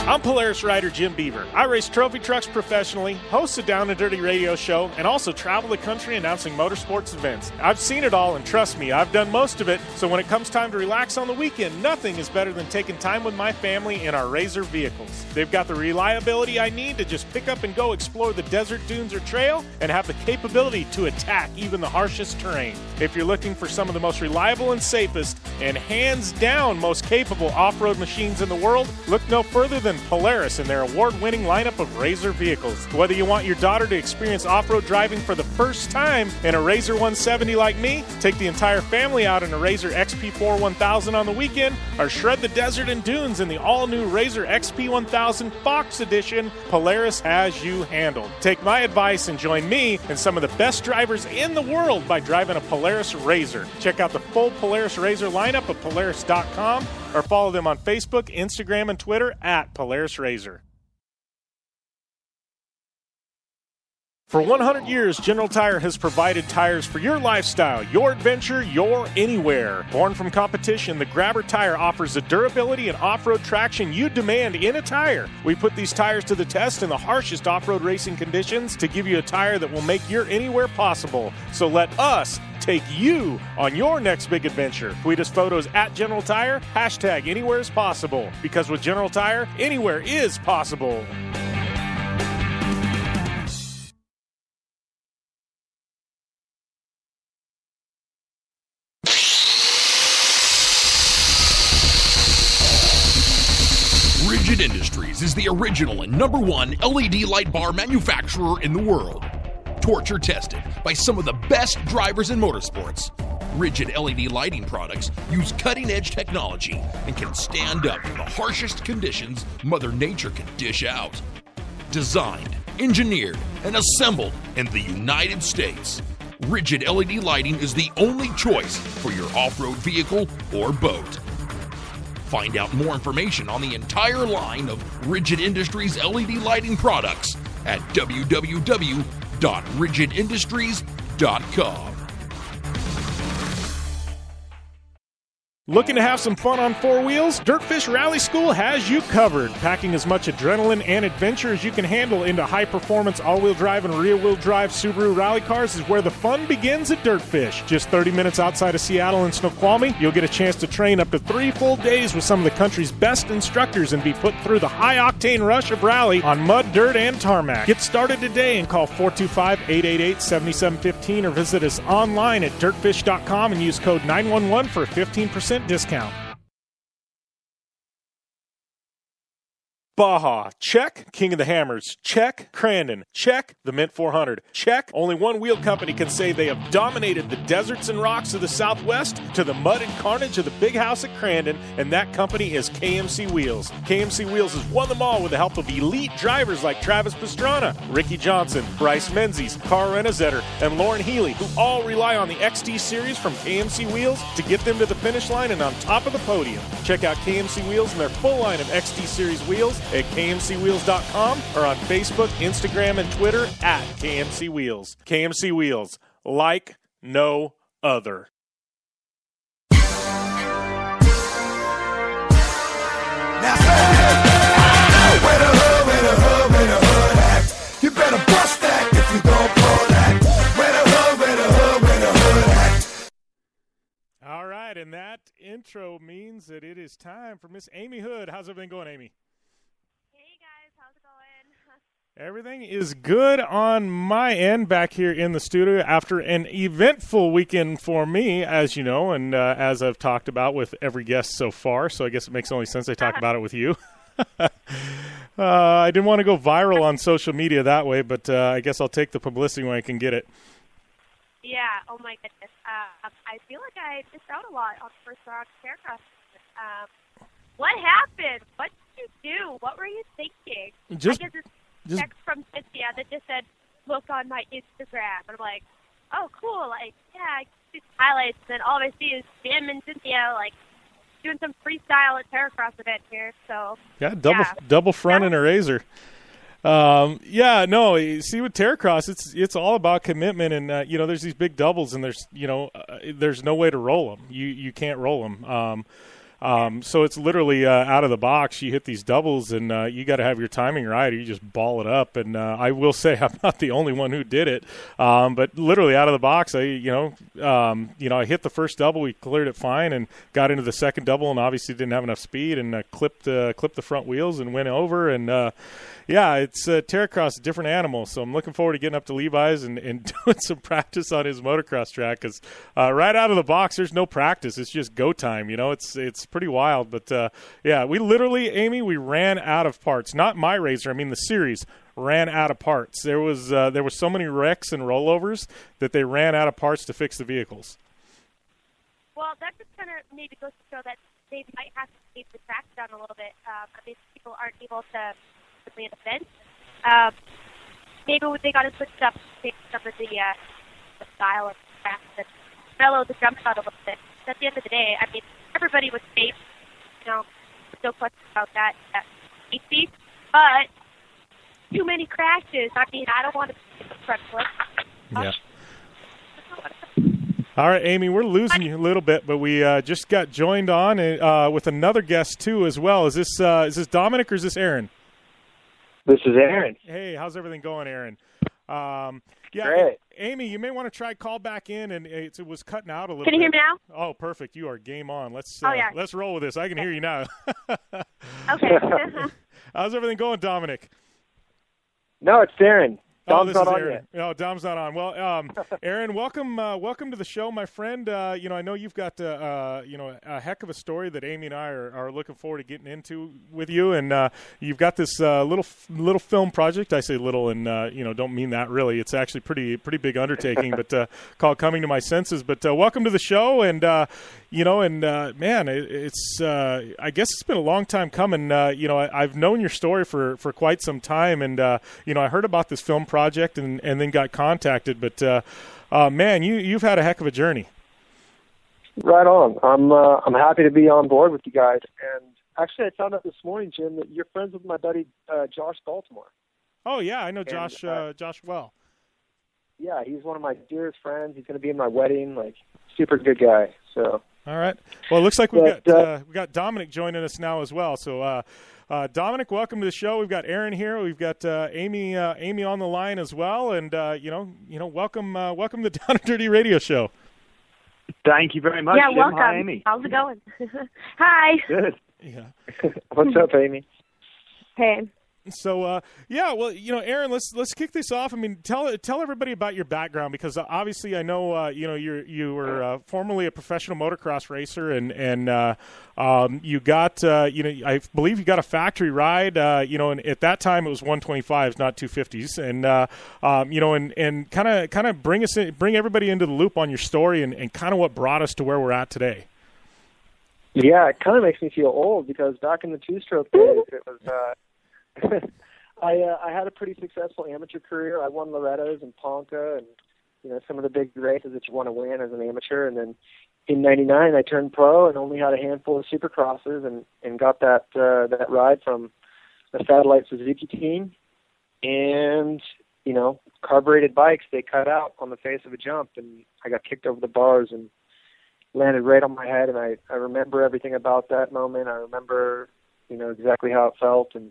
I'm Polaris rider Jim Beaver. I race trophy trucks professionally, host a Down and Dirty radio show, and also travel the country announcing motorsports events. I've seen it all, and trust me, I've done most of it. So when it comes time to relax on the weekend, nothing is better than taking time with my family in our Razor vehicles. They've got the reliability I need to just pick up and go explore the desert, dunes, or trail, and have the capability to attack even the harshest terrain. If you're looking for some of the most reliable and safest, and hands down most capable off-road machines in the world, look no further than Polaris and their award-winning lineup of Razor vehicles. Whether you want your daughter to experience off-road driving for the first time in a Razor 170 like me, take the entire family out in a Razor XP4 1000 on the weekend, or shred the desert and dunes in the all-new Razor XP 1000 Fox Edition, Polaris has you handled. Take my advice and join me and some of the best drivers in the world by driving a Polaris Razor. Check out the full Polaris Razor lineup at Polaris.com or follow them on Facebook, Instagram, and Twitter at Polaris Razor. For 100 years, General Tire has provided tires for your lifestyle, your adventure, your anywhere. Born from competition, the Grabber tire offers the durability and off-road traction you demand in a tire. We put these tires to the test in the harshest off-road racing conditions to give you a tire that will make your anywhere possible. So let us take you on your next big adventure. Tweet us photos at General Tire, hashtag anywhere is possible. Because with General Tire, anywhere is possible. Rigid Industries is the original and #1 LED light bar manufacturer in the world. Torture tested by some of the best drivers in motorsports. Rigid LED lighting products use cutting-edge technology and can stand up to the harshest conditions Mother Nature can dish out. Designed, engineered, and assembled in the United States, Rigid LED lighting is the only choice for your off-road vehicle or boat. Find out more information on the entire line of Rigid Industries LED lighting products at www.rigidindustries.com. Looking to have some fun on four wheels? Dirtfish Rally School has you covered. Packing as much adrenaline and adventure as you can handle into high-performance all-wheel drive and rear-wheel drive Subaru rally cars is where the fun begins at Dirtfish. Just 30 minutes outside of Seattle in Snoqualmie, you'll get a chance to train up to 3 full days with some of the country's best instructors and be put through the high-octane rush of rally on mud, dirt, and tarmac. Get started today and call 425-888-7715 or visit us online at dirtfish.com and use code 911 for a 15% discount. Baja, check. King of the Hammers, check. Crandon, check. The Mint 400, check. Only one wheel company can say they have dominated the deserts and rocks of the Southwest to the mud and carnage of the big house at Crandon, and that company is KMC Wheels. KMC Wheels has won them all with the help of elite drivers like Travis Pastrana, Ricky Johnson, Bryce Menzies, Carl Renazetter, and Lauren Healy, who all rely on the XT Series from KMC Wheels to get them to the finish line and on top of the podium. Check out KMC Wheels and their full line of XT Series wheels at kmcwheels.com or on Facebook, Instagram, and Twitter at KMC Wheels. KMC Wheels, like no other. Now, where the hood at? You better bust that if you don't pull that. Where the hood at? All right, and that intro means that it is time for Miss Ami Houde. How's everything going, Amy? Everything is good on my end back here in the studio after an eventful weekend for me, as you know, and as I've talked about with every guest so far, so I guess it makes only sense I talk about it with you. I didn't want to go viral on social media that way, but I guess I'll take the publicity when I can get it. Yeah, oh my goodness. I feel like I missed out a lot on the first round of Terracros. What happened? What did you do? What were you thinking? I guess it's text from Cynthia that just said, look on my Instagram. And I'm like, oh, cool. Like, yeah, I see some highlights. And then all I see is Jim and Cynthia, like, doing some freestyle at Terracros event here. So, double front and a razor. See with Terracross, it's all about commitment, and there's these big doubles, and there's no way to roll them. You can't roll them. So it's literally out of the box. You hit these doubles, and you got to have your timing right, or you just ball it up. And I will say I'm not the only one who did it, but literally out of the box, I hit the first double, we cleared it fine, and got into the second double, and obviously didn't have enough speed, and clipped the front wheels and went over. And it's Terracross, a different animal. So I'm looking forward to getting up to Levi's and doing some practice on his motocross track, because right out of the box, there's no practice. It's just go time. It's pretty wild. But we literally, Amy, we ran out of parts. Not my razor. I mean, the series ran out of parts. There was so many wrecks and rollovers that they ran out of parts to fix the vehicles. Well, that just kind of maybe goes to show that they might have to keep the track down a little bit. People aren't able to play an event. Maybe they got to switch up some of the style of the track and mellow the jump out a little bit. At the end of the day, I mean, everybody was safe. No question about that. That's safety. But too many crashes. I mean, I don't want to see Yeah. All right, Amy, we're losing you a little bit, but we just got joined on with another guest too as well. Is this Dominic or is this Aaron? This is Aaron. Hey, how's everything going, Aaron? Yeah, Great. Amy, you may want to try call back in, and it was cutting out a little. Can you hear me now? Oh, perfect. You are game on. Let's roll with this. I can hear you now. Okay. How's everything going, Dominic? No, it's Aaron. Dom's this not is on Aaron. yet. No, Dom's not on. Well, Aaron, welcome to the show, my friend. I know you've got a heck of a story that Amy and I are looking forward to getting into with you, and you've got this little film project. I say little, and don't mean that really. It's actually pretty big undertaking, but called Coming to My Senses. But welcome to the show, and man, it's I guess it's been a long time coming. I've known your story for quite some time, and I heard about this film project and then got contacted. But man, you've had a heck of a journey. Right on. I'm happy to be on board with you guys. And actually, I found out this morning, Jim, that you're friends with my buddy Josh Baltimore. Oh yeah, I know Josh. Josh well. Yeah, he's one of my dearest friends. He's going to be in my wedding. Like, super good guy. So. All right. Well, it looks like we got Dominic joining us now as well. So, Dominic, welcome to the show. We've got Aaron here. We've got Amy on the line as well, and welcome to Down and Dirty Radio Show. Thank you very much. Yeah, Jim. welcome. Hi, Amy. How's it going? Hi. Good. Yeah. What's up, Amy? Hey. So, Aaron, let's kick this off. I mean, tell everybody about your background, because obviously I know, you were formerly a professional motocross racer, and you got, I believe you got a factory ride, and at that time it was 125s, not 250s, and kind of bring everybody into the loop on your story and kind of what brought us to where we're at today. Yeah, it kind of makes me feel old, because back in the two-stroke days, it was. I had a pretty successful amateur career. I won Lorettos and Ponca and, some of the big races that you want to win as an amateur. And then in '99, I turned pro and only had a handful of supercrosses and got that ride from a satellite Suzuki team. And, carbureted bikes, they cut out on the face of a jump, and I got kicked over the bars and landed right on my head. And I remember everything about that moment. I remember, exactly how it felt, and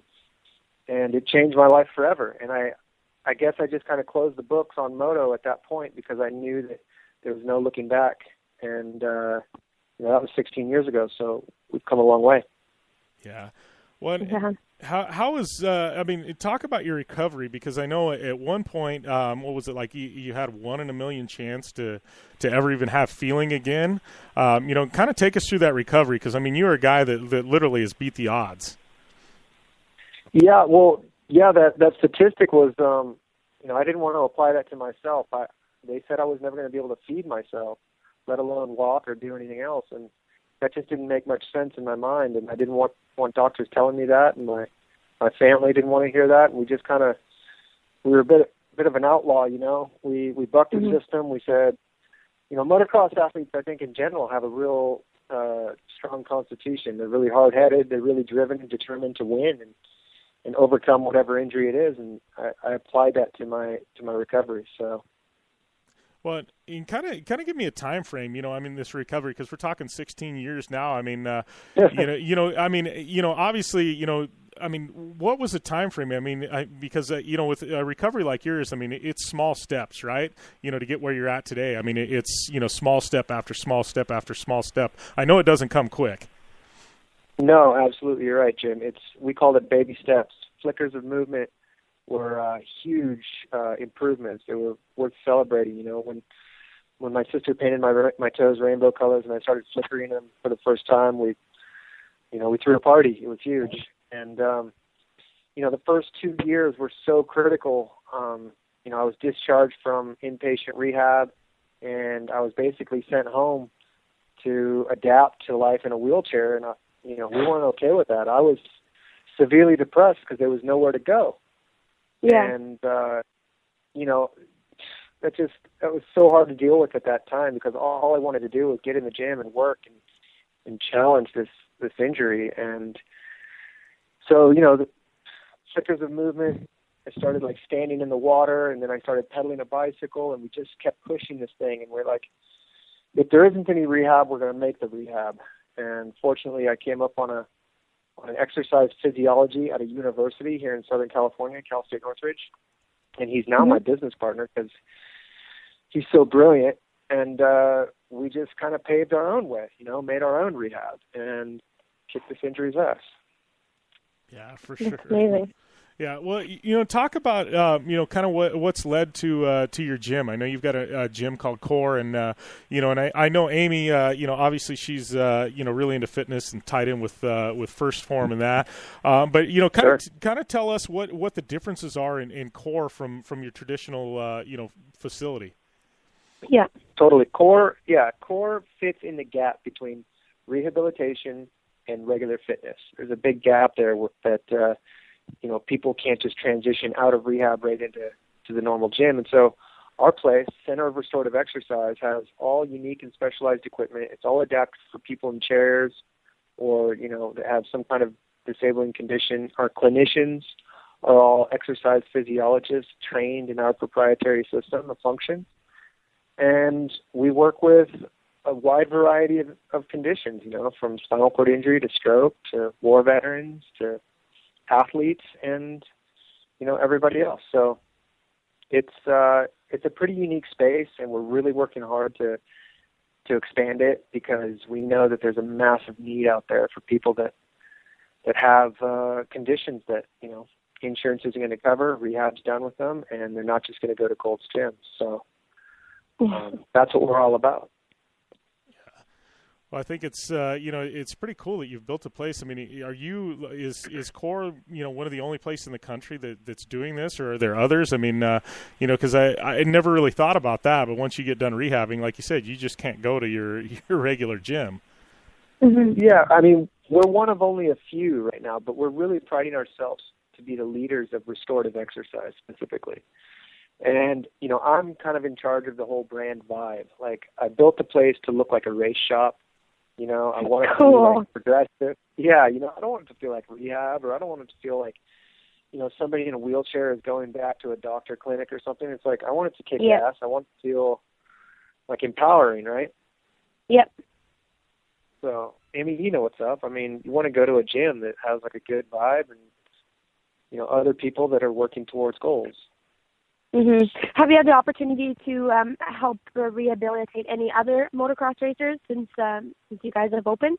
it changed my life forever. And I guess I just kind of closed the books on moto at that point, because I knew that there was no looking back. And, that was 16 years ago. So we've come a long way. Yeah. Well, how is, talk about your recovery, because I know at one point, what was it like? You had 1 in a million chance to ever even have feeling again. Kind of take us through that recovery, because you're a guy that literally has beat the odds. Yeah, well, that statistic was, I didn't want to apply that to myself. They said I was never going to be able to feed myself, let alone walk or do anything else, and that just didn't make much sense in my mind. And I didn't want doctors telling me that, and my family didn't want to hear that. And we just we were a bit of an outlaw, We bucked the system. We said, motocross athletes, I think in general, have a real strong constitution. They're really hard-headed. They're really driven and determined to win and overcome whatever injury it is, and I applied that to my recovery. So, well, you kind of give me a time frame, this recovery, because we're talking 16 years now. Obviously, what was the time frame? Because with a recovery like yours, it's small steps, right? To get where you're at today. It's small step after small step after small step. I know it doesn't come quick. No, absolutely, you're right, Jim. We called it baby steps. Flickers of movement were huge improvements. They were worth celebrating. When my sister painted my toes rainbow colors and I started flickering them for the first time, we threw a party. It was huge. And the first 2 years were so critical. I was discharged from inpatient rehab, and I was basically sent home to adapt to life in a wheelchair, and we weren't okay with that. I was severely depressed because there was nowhere to go. Yeah. And, that was so hard to deal with at that time, because all I wanted to do was get in the gym and work and challenge this injury. And so, the flickers of movement started like standing in the water, and then I started pedaling a bicycle, and we just kept pushing this thing. And we're like, if there isn't any rehab, we're going to make the rehab. And fortunately, I came up on an exercise physiology at a university here in Southern California, Cal State Northridge. And he's now my business partner because he's so brilliant. And we just kind of paved our own way, made our own rehab and kicked this injury's ass. Yeah, for sure. That's amazing. Yeah, well, talk about kind of what's led to your gym. I know you've got a gym called Core, and and I know Amy. Obviously she's really into fitness and tied in with First Form and that. But kind of tell us what the differences are in Core from your traditional facility. Yeah, totally. Core fits in the gap between rehabilitation and regular fitness. There's a big gap there that. People can't just transition out of rehab right into the normal gym. And so our place, Center of Restorative Exercise, has all unique and specialized equipment. It's all adapted for people in chairs or, that have some kind of disabling condition. Our clinicians are all exercise physiologists trained in our proprietary system of function. And we work with a wide variety of conditions, from spinal cord injury to stroke to war veterans to athletes and everybody else. So it's a pretty unique space, and we're really working hard to expand it because we know that there's a massive need out there for people that have conditions that insurance isn't going to cover, rehab's done with them, and they're not just going to go to Gold's Gym. So that's what we're all about. Well, I think it's it's pretty cool that you've built a place. I mean, is Core one of the only places in the country that's doing this, or are there others? I mean, because I never really thought about that. But once you get done rehabbing, like you said, you just can't go to your regular gym. Mm-hmm. Yeah, I mean, we're one of only a few right now, but we're really priding ourselves to be the leaders of restorative exercise specifically. And I'm kind of in charge of the whole brand vibe. Like, I built the place to look like a race shop. I want it to be like progressive. Yeah, I don't want it to feel like rehab, or I don't want it to feel like, somebody in a wheelchair is going back to a doctor clinic or something. It's like, I want it to kick ass. I want it to feel like empowering, right? Yep. So, Amy, you know what's up. I mean, you want to go to a gym that has like a good vibe and, other people that are working towards goals. Mm-hmm. Have you had the opportunity to help rehabilitate any other motocross racers since you guys have opened?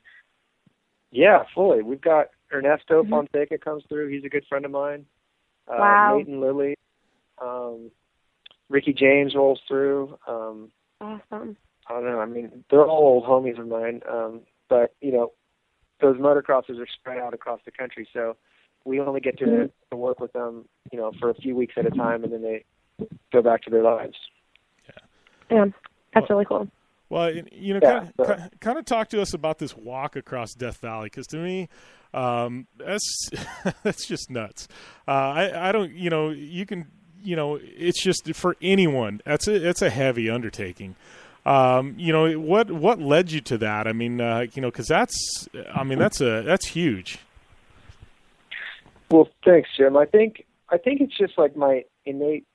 Yeah, fully. We've got Ernesto Fonseca comes through. He's a good friend of mine. Wow. Nathan Lilly. Ricky James rolls through. Awesome. I don't know. I mean, they're all old homies of mine. But, those motocrossers are spread out across the country, so we only get to work with them, for a few weeks at a time, and then they go back to their lives. Yeah, that's really cool. Well, kind of talk to us about this walk across Death Valley, because to me, that's just nuts. I don't, you can, it's just for anyone. It's a heavy undertaking. What led you to that? I mean, because that's huge. Well, thanks, Jim. I think it's just like my innate,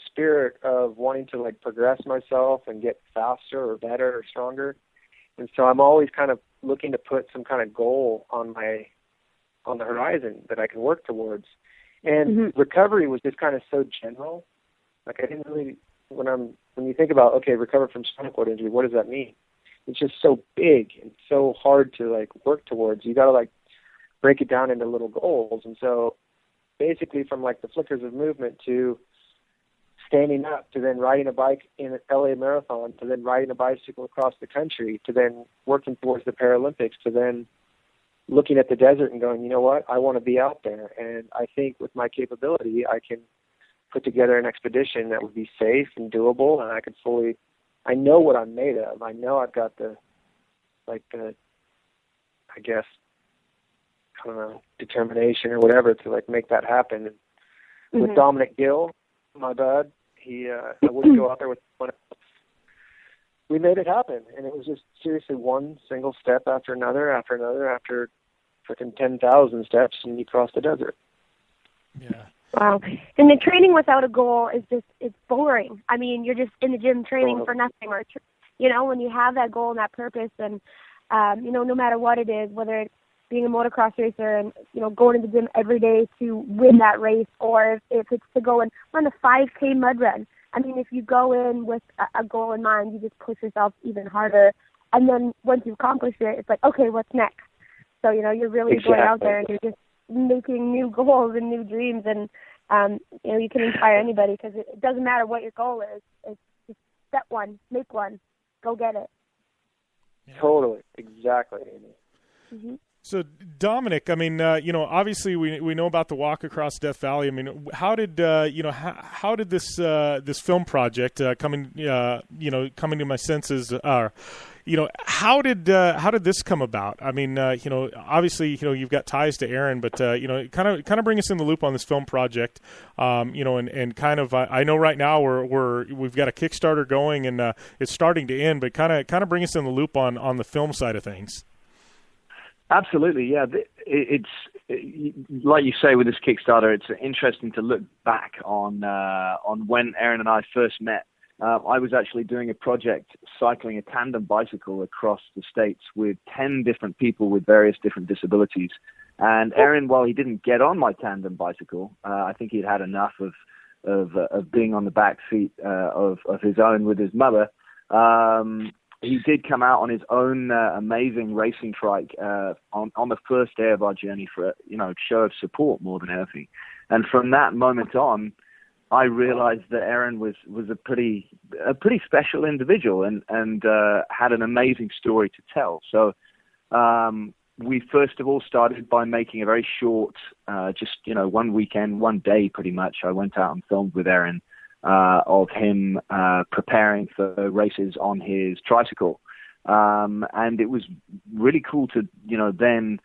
spirit of wanting to progress myself and get faster or better or stronger. And so I'm always kind of looking to put some kind of goal on the horizon that I can work towards. And recovery was just kind of so general. Like, I didn't really, when you think about, okay, recover from spinal cord injury, what does that mean? It's just so big and so hard to work towards. You got to break it down into little goals. And so basically from the flickers of movement to standing up, to then riding a bike in an LA marathon, to then riding a bicycle across the country, to then working towards the Paralympics, to then looking at the desert and going, you know what, I want to be out there. And I think with my capability, I can put together an expedition that would be safe and doable, and I know what I'm made of. I know I've got the determination or whatever to make that happen. And with Dominic Gill, my bud, I wouldn't go out there with someone else. We made it happen, and it was just seriously one single step after another, after freaking 10,000 steps, and you cross the desert. Yeah. Wow. And the training without a goal is it's boring. I mean, you're just in the gym training for nothing. Or, when you have that goal and that purpose, and, no matter what it is, whether it's being a motocross racer and, going to the gym every day to win that race, or if it's to go and run a 5K mud run. I mean, if you go in with a goal in mind, you just push yourself even harder. And then once you've accomplished it, it's like, okay, what's next? So, you're really going out there and you're just making new goals and new dreams. And, you can inspire anybody, because it doesn't matter what your goal is. It's just step one, make one, go get it. Totally. Exactly, Amy. Mm-hmm. So, Dominic, I mean, obviously we know about the walk across Death Valley. I mean, how did how did this film project coming to my senses? How did this come about? I mean, obviously, you've got ties to Aaron, but kind of bring us in the loop on this film project. And kind of, I know right now we've got a Kickstarter going and it's starting to end, but kind of bring us in the loop on the film side of things. Absolutely, yeah. It's like you say with this Kickstarter. It's interesting to look back on when Aaron and I first met. I was actually doing a project cycling a tandem bicycle across the states with 10 different people with various different disabilities. And Aaron, while he didn't get on my tandem bicycle, I think he'd had enough of being on the back seat of his own with his mother. He did come out on his own amazing racing trike on the first day of our journey for a show of support more than anything. And from that moment on, I realized that Aaron was a pretty special individual and had an amazing story to tell. So we first of all started by making a very short, just 1 weekend, 1 day pretty much. I went out and filmed with Aaron of him preparing for races on his tricycle. And it was really cool to, then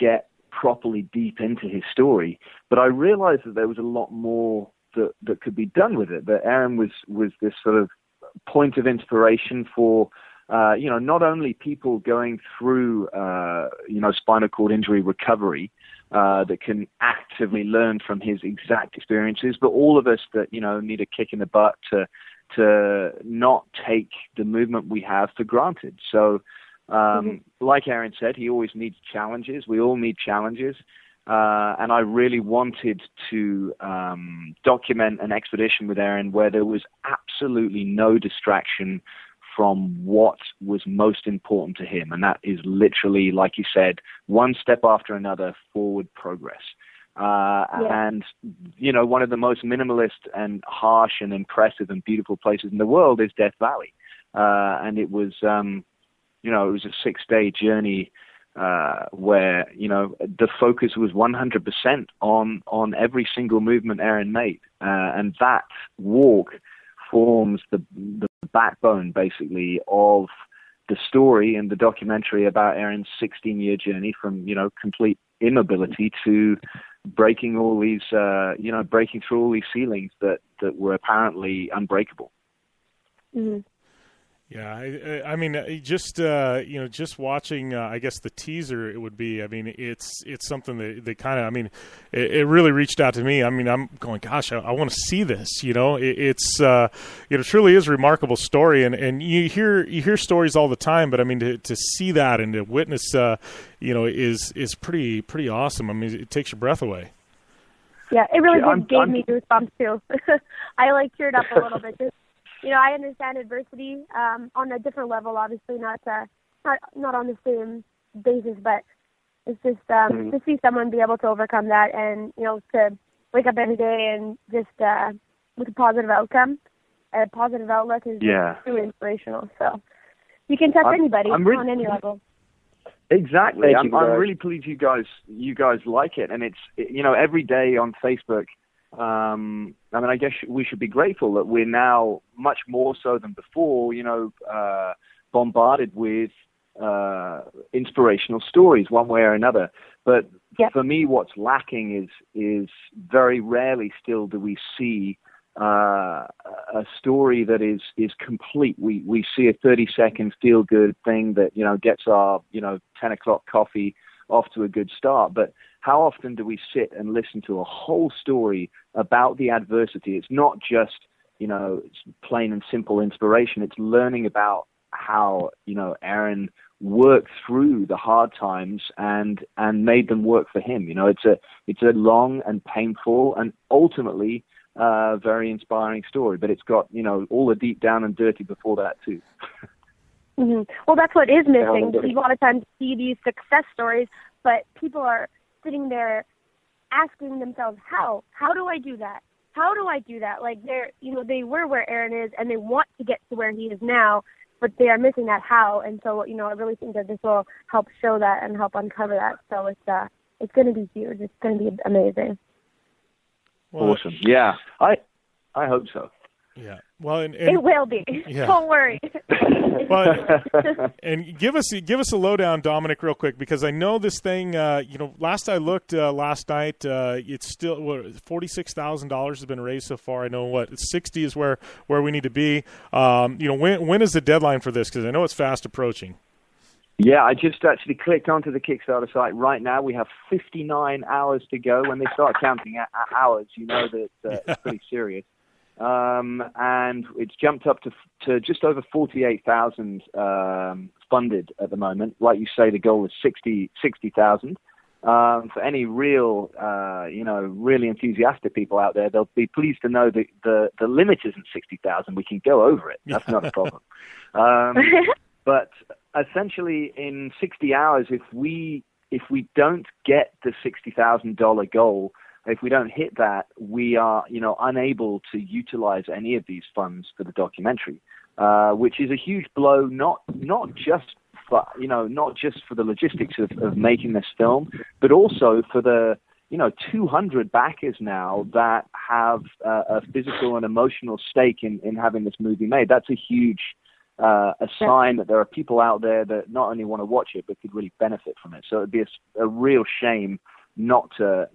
get properly deep into his story. But I realized that there was a lot more that could be done with it. That Aaron was this sort of point of inspiration for, not only people going through, spinal cord injury recovery, that can actively learn from his exact experiences, but all of us that, need a kick in the butt to not take the movement we have for granted. So, like Aaron said, he always needs challenges. We all need challenges. And I really wanted to document an expedition with Aaron where there was absolutely no distraction from what was most important to him. And that is literally, like you said, one step after another, forward progress. And, one of the most minimalist and harsh and impressive and beautiful places in the world is Death Valley. And it was, it was a 6-day journey where, the focus was 100% on every single movement Aaron made. And that walk forms the backbone, basically, of the story and the documentary about Aaron's 16-year journey from, complete immobility to breaking all these, breaking through all these ceilings that were apparently unbreakable. Mm-hmm. Yeah, I mean, just watching, I guess the teaser, it would be. I mean, it's something that kind of, I mean, it really reached out to me. I mean, I'm going, gosh, I want to see this. It truly is a remarkable story, and you hear stories all the time, but I mean, to see that and to witness, is pretty awesome. I mean, it takes your breath away. Yeah, it really gave me goosebumps too. I teared up a little bit. Just, I understand adversity on a different level, obviously not on the same basis, but it's just to see someone be able to overcome that and, to wake up every day and just with a positive outcome, a positive outlook is truly inspirational. So you can touch anybody on any level. Exactly. I'm really pleased you guys like it. And it's, every day on Facebook, I guess we should be grateful that we're now much more so than before, bombarded with inspirational stories one way or another. But for me, what's lacking is very rarely still do we see a story that is complete. We see a 30-second feel-good thing that, gets our, 10 o'clock coffee off to a good start. But how often do we sit and listen to a whole story about the adversity? It's not just, it's plain and simple inspiration. It's learning about how, Aaron worked through the hard times and made them work for him. It's a long and painful and ultimately very inspiring story, but it's got, all the deep down and dirty before that too. Mm-hmm. Well, that's what is missing. A lot of times you see these success stories, but people are sitting there asking themselves, how do I do that? How do I do that? Like they were where Aaron is and they want to get to where he is now, but they are missing that how. And so, I really think that this will help show that and help uncover that. So it's going to be huge. It's going to be amazing. Well, awesome. Yeah, I hope so. Yeah. Well, and it will be. Yeah. Don't worry. Well, and give us a lowdown, Dominic, real quick, because I know this thing. Last I looked last night, it's still $46,000 has been raised so far. I know 60 is where we need to be. When is the deadline for this? Because I know it's fast approaching. Yeah, I just actually clicked onto the Kickstarter site right now. We have 59 hours to go. When they start counting hours, you know that it's pretty serious. And it's jumped up to just over 48,000 funded at the moment. Like you say, the goal is 60,000. For any real, really enthusiastic people out there, they'll be pleased to know that the limit isn't 60,000. We can go over it. That's not a problem. But essentially, in 60 hours, if we don't get the $60,000 goal, if we don't hit that, we are, unable to utilize any of these funds for the documentary, which is a huge blow. Not just for the logistics of making this film, but also for the 200 backers now that have a physical and emotional stake in having this movie made. That's a huge a sign that there are people out there that not only want to watch it but could really benefit from it. So it'd be a real shame not to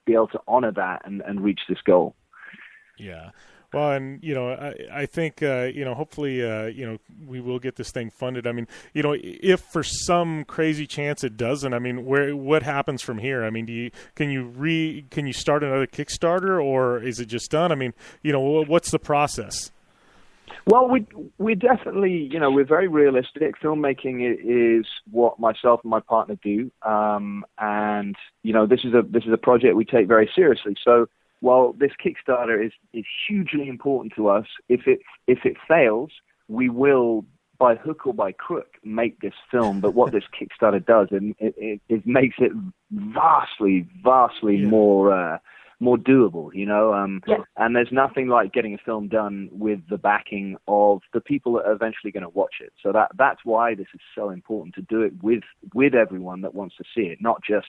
be able to honor that and reach this goal. Yeah. Well, and, I think, hopefully, we will get this thing funded. I mean, if for some crazy chance it doesn't, I mean, what happens from here? I mean, can you start another Kickstarter, or is it just done? I mean, what's the process? Well, we definitely, we're very realistic. Filmmaking is what myself and my partner do, and this is a project we take very seriously. So while this Kickstarter is hugely important to us, if it fails, we will, by hook or by crook, make this film. But what this Kickstarter does, it makes it vastly more doable, and there's nothing like getting a film done with the backing of the people that are eventually going to watch it. So that's why this is so important, to do it with everyone that wants to see it, not just,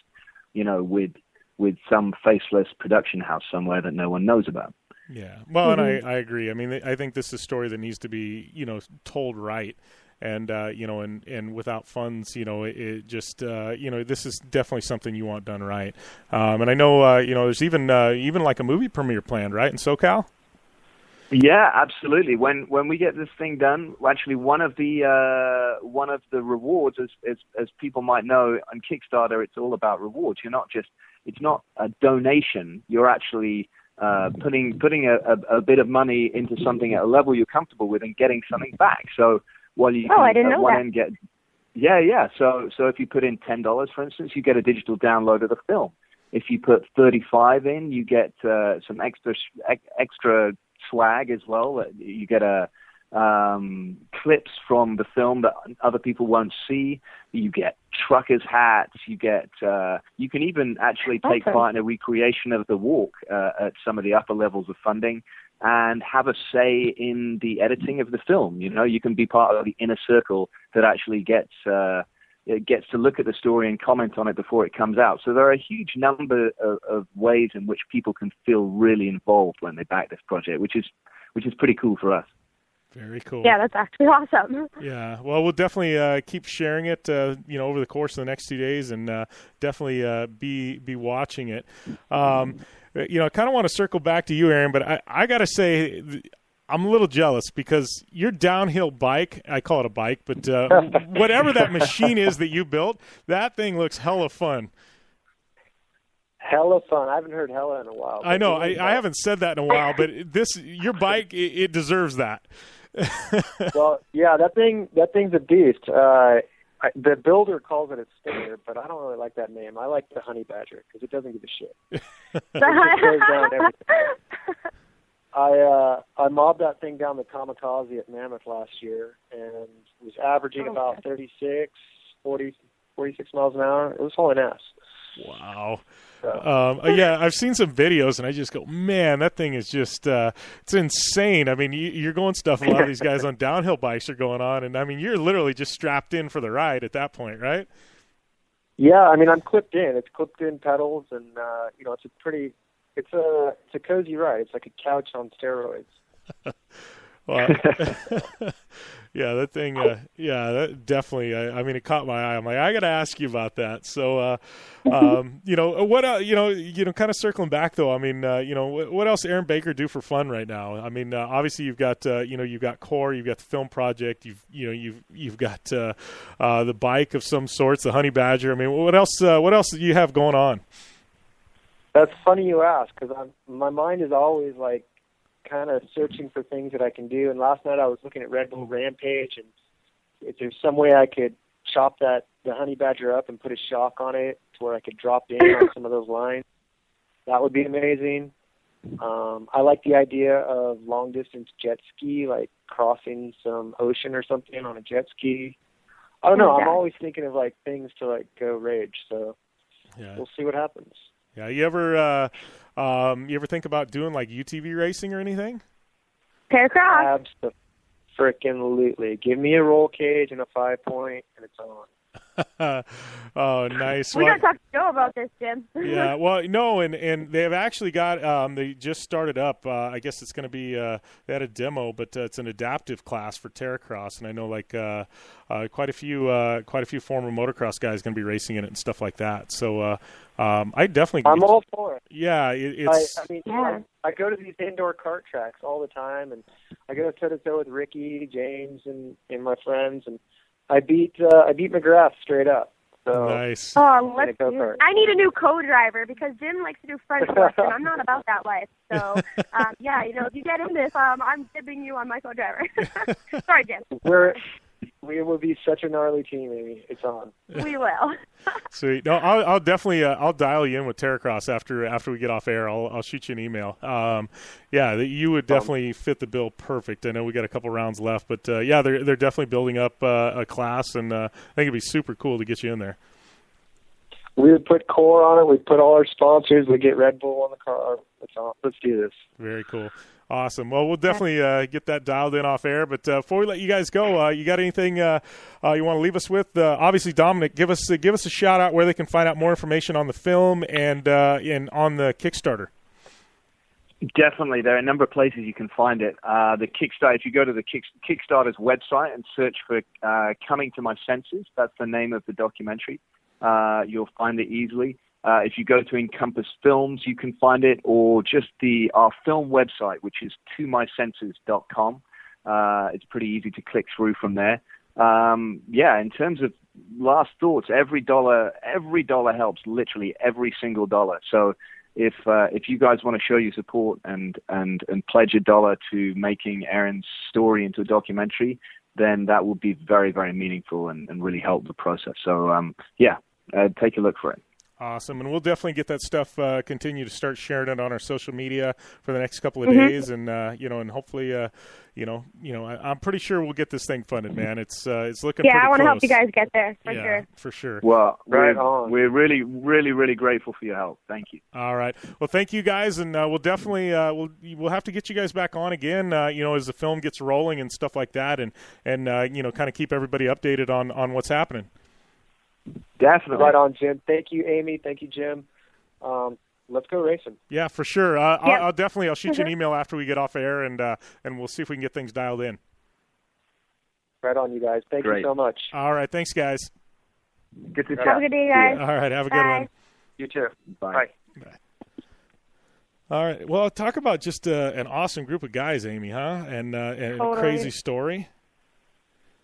with some faceless production house somewhere that no one knows about. Yeah. Well, and I agree. I mean, I think this is a story that needs to be, told right. And, and without funds, it just, this is definitely something you want done right. And I know, there's even like a movie premiere planned, right, in SoCal? Yeah, absolutely. When we get this thing done, actually one of the rewards, as people might know, on Kickstarter, it's all about rewards. It's not a donation. You're actually putting a bit of money into something at a level you're comfortable with and getting something back. So while you I didn't know that. End get, yeah. So if you put in $10, for instance, you get a digital download of the film. If you put $35 in, you get some extra swag as well. You get clips from the film that other people won't see. You get truckers' hats. You can even actually take part in a recreation of the walk at some of the upper levels of funding, and have a say in the editing of the film. You can be part of the inner circle that actually gets to look at the story and comment on it before it comes out. So there are a huge number of ways in which people can feel really involved when they back this project, which is pretty cool for us. Very cool. Yeah, that's actually awesome. Yeah, well, we'll definitely keep sharing it, over the course of the next 2 days, and definitely be watching it. I kind of want to circle back to you, Aaron, but I got to say, I'm a little jealous because your downhill bike, I call it a bike, but whatever that machine is that you built, that thing looks hella fun. Hella fun. I haven't heard hella in a while. I know. I haven't said that in a while, but your bike, it deserves that. Well, yeah, that thing's a beast. The builder calls it a stinger, but I don't really like that name. I like the Honey Badger because it doesn't give a shit. It just goes down everything. I mobbed that thing down the Kamikaze at Mammoth last year and was averaging about 36 miles an hour. It was hauling ass. Wow. Yeah, I've seen some videos, and I just go, man, that thing is just it's insane. I mean, you're going stuff a lot of these guys on downhill bikes are going on, and, I mean, you're literally just strapped in for the ride at that point, right? Yeah, I mean, I'm clipped in. It's clipped-in pedals, and, it's a cozy ride. It's like a couch on steroids. Well, yeah, that thing, that definitely, I mean, it caught my eye. I'm like, I got to ask you about that. So, kind of circling back though, I mean, what else Aaron Baker do for fun right now? I mean, obviously you've got, you've got Core, you've got the film project, you've got, the bike of some sorts, the Honey Badger. I mean, what else do you have going on? That's funny you ask, because my mind is always like, kind of searching for things that I can do. And last night I was looking at Red Bull Rampage, and if there's some way I could chop the Honey Badger up and put a shock on it to where I could drop in on some of those lines, that would be amazing. I like the idea of long distance jet ski, like crossing some ocean or something on a jet ski. I don't know. I'm always thinking of like things to like go rage. So we'll see what happens. Yeah. You ever think about doing like UTV racing or anything? Terracros. Absolutely. Give me a roll cage and a 5-point, and it's on. Oh, nice. We gotta talk to Joe about this, Jim. Yeah, well, no, and they have actually got. They just started up. I guess it's going to be. They had a demo, but it's an adaptive class for Terracros, and I know like quite a few former motocross guys going to be racing in it and stuff like that. So I definitely. I'm all for it. Yeah, it's. I go to these indoor kart tracks all the time, and I go toe to toe with Ricky, James, and my friends, and I beat McGrath straight up. So nice. Oh, let's do it. I need a new co-driver because Jim likes to do front flips, and I'm not about that life. So, if you get in this, I'm tipping you on my co-driver. Sorry, Jim. We will be such a gnarly team, Amy. It's on. We will. Sweet. No, I'll definitely I'll dial you in with Terracross after we get off air. I'll shoot you an email. You would definitely fit the bill perfect. I know we got a couple rounds left, but they're definitely building up a class, and I think it'd be super cool to get you in there. We would put Core on it. We'd put all our sponsors. We'd get Red Bull on the car. Let's do this. Very cool. Awesome. Well, we'll definitely get that dialed in off air. But before we let you guys go, you got anything you want to leave us with? Obviously, Dominic, give us a shout out where they can find out more information on the film and on the Kickstarter. Definitely, there are a number of places you can find it. The Kickstarter, if you go to the Kickstarter's website and search for "Coming to My Senses," that's the name of the documentary. You'll find it easily. If you go to Encompass Films, you can find it, or just our film website, which is tomysenses.com. It's pretty easy to click through from there. In terms of last thoughts, every dollar helps, literally every single dollar. So if you guys want to show your support and pledge $1 to making Aaron's story into a documentary, then that will be very, very meaningful and really help the process. So take a look for it. Awesome, and we'll definitely get that stuff. Continue to start sharing it on our social media for the next couple of days, and and hopefully, I'm pretty sure we'll get this thing funded, man. It's looking. Yeah, I want to help you guys get there for sure. Well, we're really, really, really grateful for your help. Thank you. All right, well, thank you guys, and we'll definitely we'll have to get you guys back on again. As the film gets rolling and stuff like that, and kind of keep everybody updated on what's happening. Definitely. Right on, Jim. Thank you, Amy. Thank you, Jim. Let's go racing. Yeah, for sure. I'll shoot you an email after we get off air, and we'll see if we can get things dialed in. Right on, you guys. Thank you so much. All right. Thanks, guys. Good to chat. Have a good day, guys. All right. Have a good one. You too. Bye. All right. Well, talk about just an awesome group of guys, Amy, huh? And a crazy story.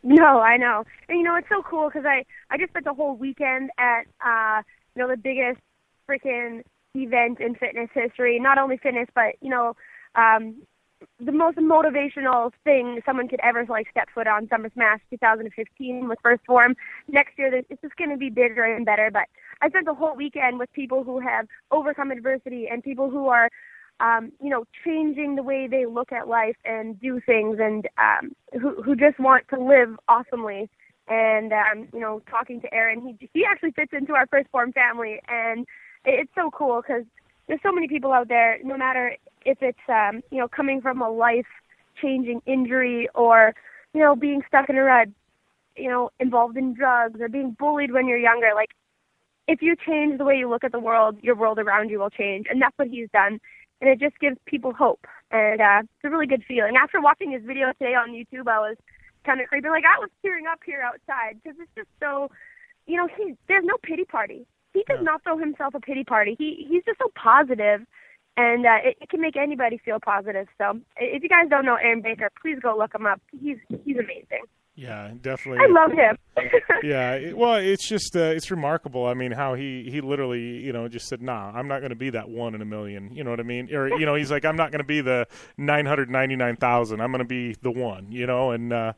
No, I know. And, it's so cool because I just spent the whole weekend at, the biggest freaking event in fitness history. Not only fitness, but, the most motivational thing someone could ever step foot on. Summer Smash 2015 was first form. Next year, it's just going to be bigger and better. But I spent the whole weekend with people who have overcome adversity and people who are, changing the way they look at life and do things, and who just want to live awesomely. And talking to Aaron, he actually fits into our first form family, and it's so cool because there's so many people out there, no matter if it's, coming from a life-changing injury or, being stuck in a rut, involved in drugs or being bullied when you're younger. If you change the way you look at the world, your world around you will change. And that's what he's done. And it just gives people hope. And it's a really good feeling. After watching his video today on YouTube, I was kind of creeping. I was tearing up here outside because it's just so, there's no pity party. He does not throw himself a pity party. He's just so positive, and it can make anybody feel positive. So if you guys don't know Aaron Baker, please go look him up. He's amazing. Yeah, definitely. I love him. Yeah, well, it's just it's remarkable. I mean, how he literally just said, "Nah, I'm not going to be that 1 in a million." You know what I mean? Or he's like, "I'm not going to be the 999,000. I'm going to be the one." And.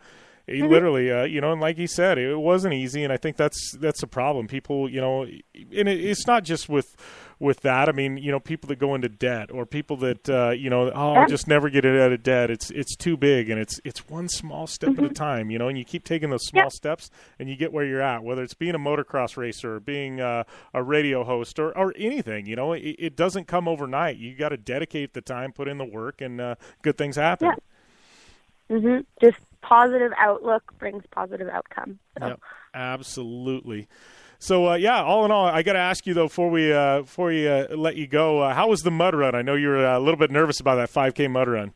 He literally, and like he said, it wasn't easy, and I think that's a problem. People, and it's not just with that. I mean, people that go into debt, or people that, I'll just never get it out of debt. It's too big, and it's one small step at a time, and you keep taking those small steps, and you get where you're at. Whether it's being a motocross racer, or being a radio host, or anything, it doesn't come overnight. You got to dedicate the time, put in the work, and good things happen. Yeah. Just positive outlook brings positive outcome. So. Yep, absolutely. So, all in all, I got to ask you, though, before we let you go, how was the mud run? I know you were a little bit nervous about that 5K mud run.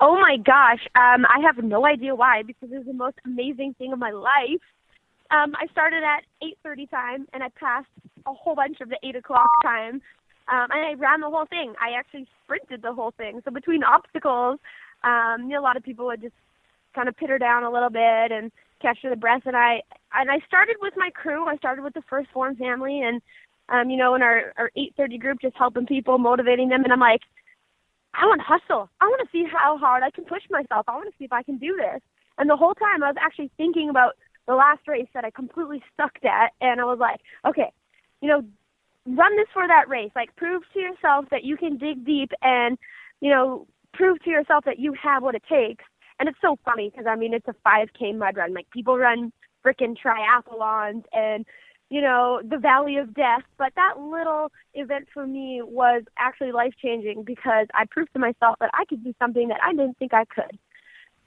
Oh, my gosh. I have no idea why, because it was the most amazing thing of my life. I started at 8:30 time, and I passed a whole bunch of the 8 o'clock time, and I ran the whole thing. I actually sprinted the whole thing. So between obstacles, a lot of people would just kind of pitter down a little bit and catch their breath. And I started with my crew. I started with the first form family, and in our 8:30 group, just helping people, motivating them. And I'm like, I want to hustle. I want to see how hard I can push myself. I want to see if I can do this. And the whole time I was actually thinking about the last race that I completely sucked at. And I was like, okay, run this for that race. Prove to yourself that you can dig deep and, prove to yourself that you have what it takes. And it's so funny because, it's a 5K mud run. People run frickin' triathlons and, the Valley of Death. But that little event for me was actually life-changing because I proved to myself that I could do something that I didn't think I could.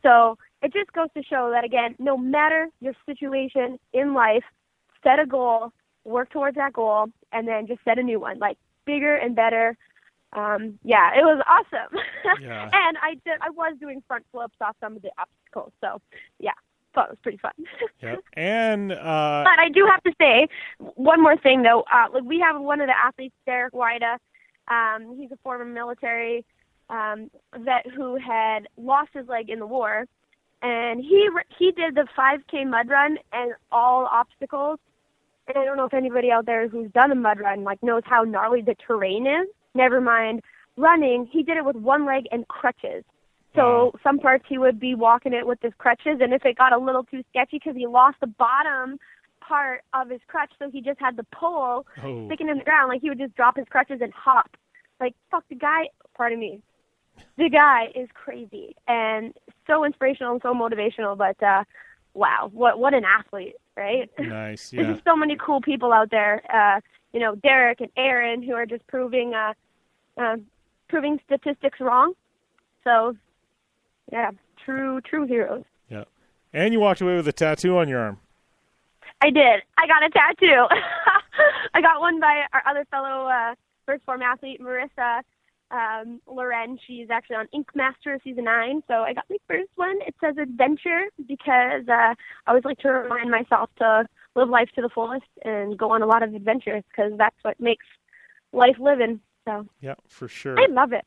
So it just goes to show that, again, no matter your situation in life, set a goal, work towards that goal, and then just set a new one, bigger and better. It was awesome. Yeah. And I was doing front flips off some of the obstacles. So, thought it was pretty fun. Yep. And but I do have to say one more thing, though. We have one of the athletes, Fredric Aasbo. He's a former military vet who had lost his leg in the war. And he did the 5K mud run and all obstacles. And I don't know if anybody out there who's done a mud run knows how gnarly the terrain is. Never mind running, he did it with one leg and crutches. So some parts he would be walking it with his crutches, and if it got a little too sketchy because he lost the bottom part of his crutch, so he just had the pole sticking in the ground, he would just drop his crutches and hop. Fuck, the guy is crazy and so inspirational and so motivational, but wow, what an athlete, right? Nice, yeah. There's just so many cool people out there, Derek and Aaron, who are just proving statistics wrong. So, yeah, true heroes. Yeah. And you walked away with a tattoo on your arm. I did. I got a tattoo. I got one by our other fellow first form athlete, Marissa Loren. She's actually on Ink Master Season 9. So I got my first one. It says adventure because I always like to remind myself to live life to the fullest and go on a lot of adventures because that's what makes life living. So yeah, for sure. I love it.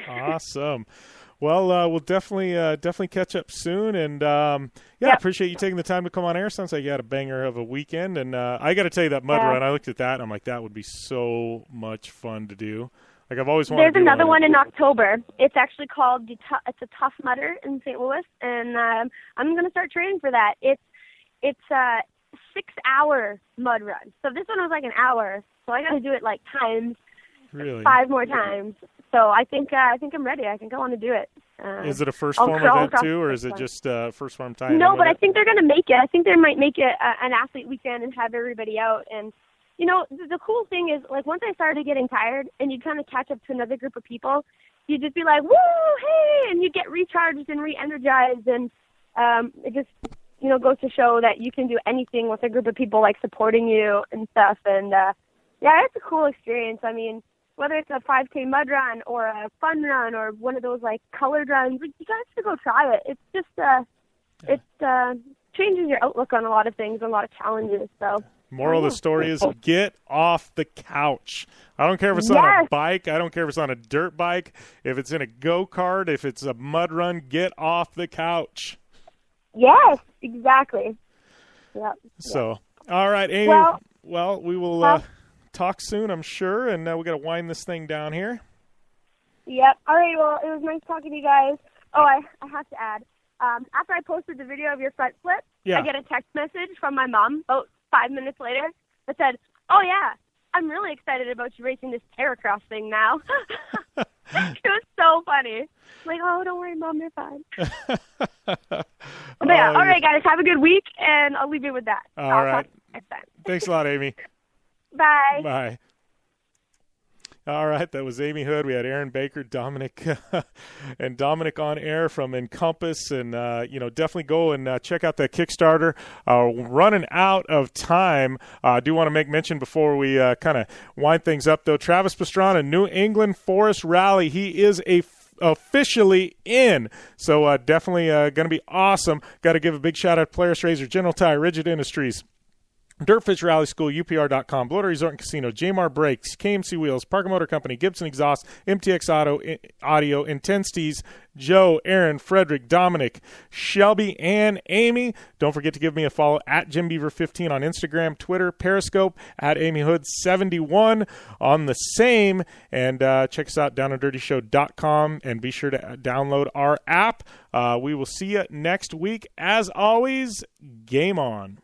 Awesome. Well, we'll definitely catch up soon. And, I appreciate you taking the time to come on air. Sounds like you had a banger of a weekend. And I got to tell you, that mud run, I looked at that, and I'm like, that would be so much fun to do. Like, I've always wanted to do. There's another one in October. It's actually called it's a Tough Mudder in St. Louis, and I'm going to start training for that. It's a 6-hour mud run. So this one was like an hour. So I got to do it like times, really? 5 more times. So I think I'm ready. I think I want to do it. Is it a first form event too, or is it just first form time? No, but I think they're going to make it. I think they might make it an athlete weekend and have everybody out. And you know, the cool thing is, like, once I started getting tired and you kind of catch up to another group of people, you just be like, woo, hey, and you get recharged and re-energized. And it just, you know, goes to show that you can do anything with a group of people, like, supporting you and stuff. And, yeah, it's a cool experience. I mean, whether it's a 5K mud run or a fun run or one of those, like, colored runs, like, you guys should go try it. It's just, it changes your outlook on a lot of things, a lot of challenges, so. Moral of the story is get off the couch. I don't care if it's on a bike. I don't care if it's on a dirt bike. If it's in a go-kart, if it's a mud run, get off the couch. Yes, exactly. Yep. So, all right, Amy. Well, we will talk soon, I'm sure, and we got to wind this thing down here. Yep. All right, well, it was nice talking to you guys. Oh, I have to add, after I posted the video of your front flip, I get a text message from my mom about 5 minutes later that said, oh, yeah, I'm really excited about you racing this Terracros thing now. It was so funny. Like, oh, don't worry, Mom, you're fine. But yeah, all right, guys, have a good week, and I'll leave you with that. All right. Talk to you next time. Thanks a lot, Amy. Bye. Bye. All right, that was Ami Houde. We had Aaron Baker, Dominic, and Dominic on air from Encompass. And, definitely go and check out that Kickstarter. Running out of time. I do want to make mention before we kind of wind things up, though. Travis Pastrana, New England Forest Rally. He is officially in. So definitely going to be awesome. Got to give a big shout out to Polaris Razor, General Tire, Rigid Industries, Dirtfish Rally School, UPR.com, Bloater Resort and Casino, Jmar Brakes, KMC Wheels, Parker Motor Company, Gibson Exhaust, MTX Audio, Intensities, Joe, Aaron, Fredric, Dominic, Shelby, and Amy. Don't forget to give me a follow at JimBeaver15 on Instagram, Twitter, Periscope, at Ami Houde 71 on the same. And check us out down on dirtyshow.com, and be sure to download our app. We will see you next week. As always, game on.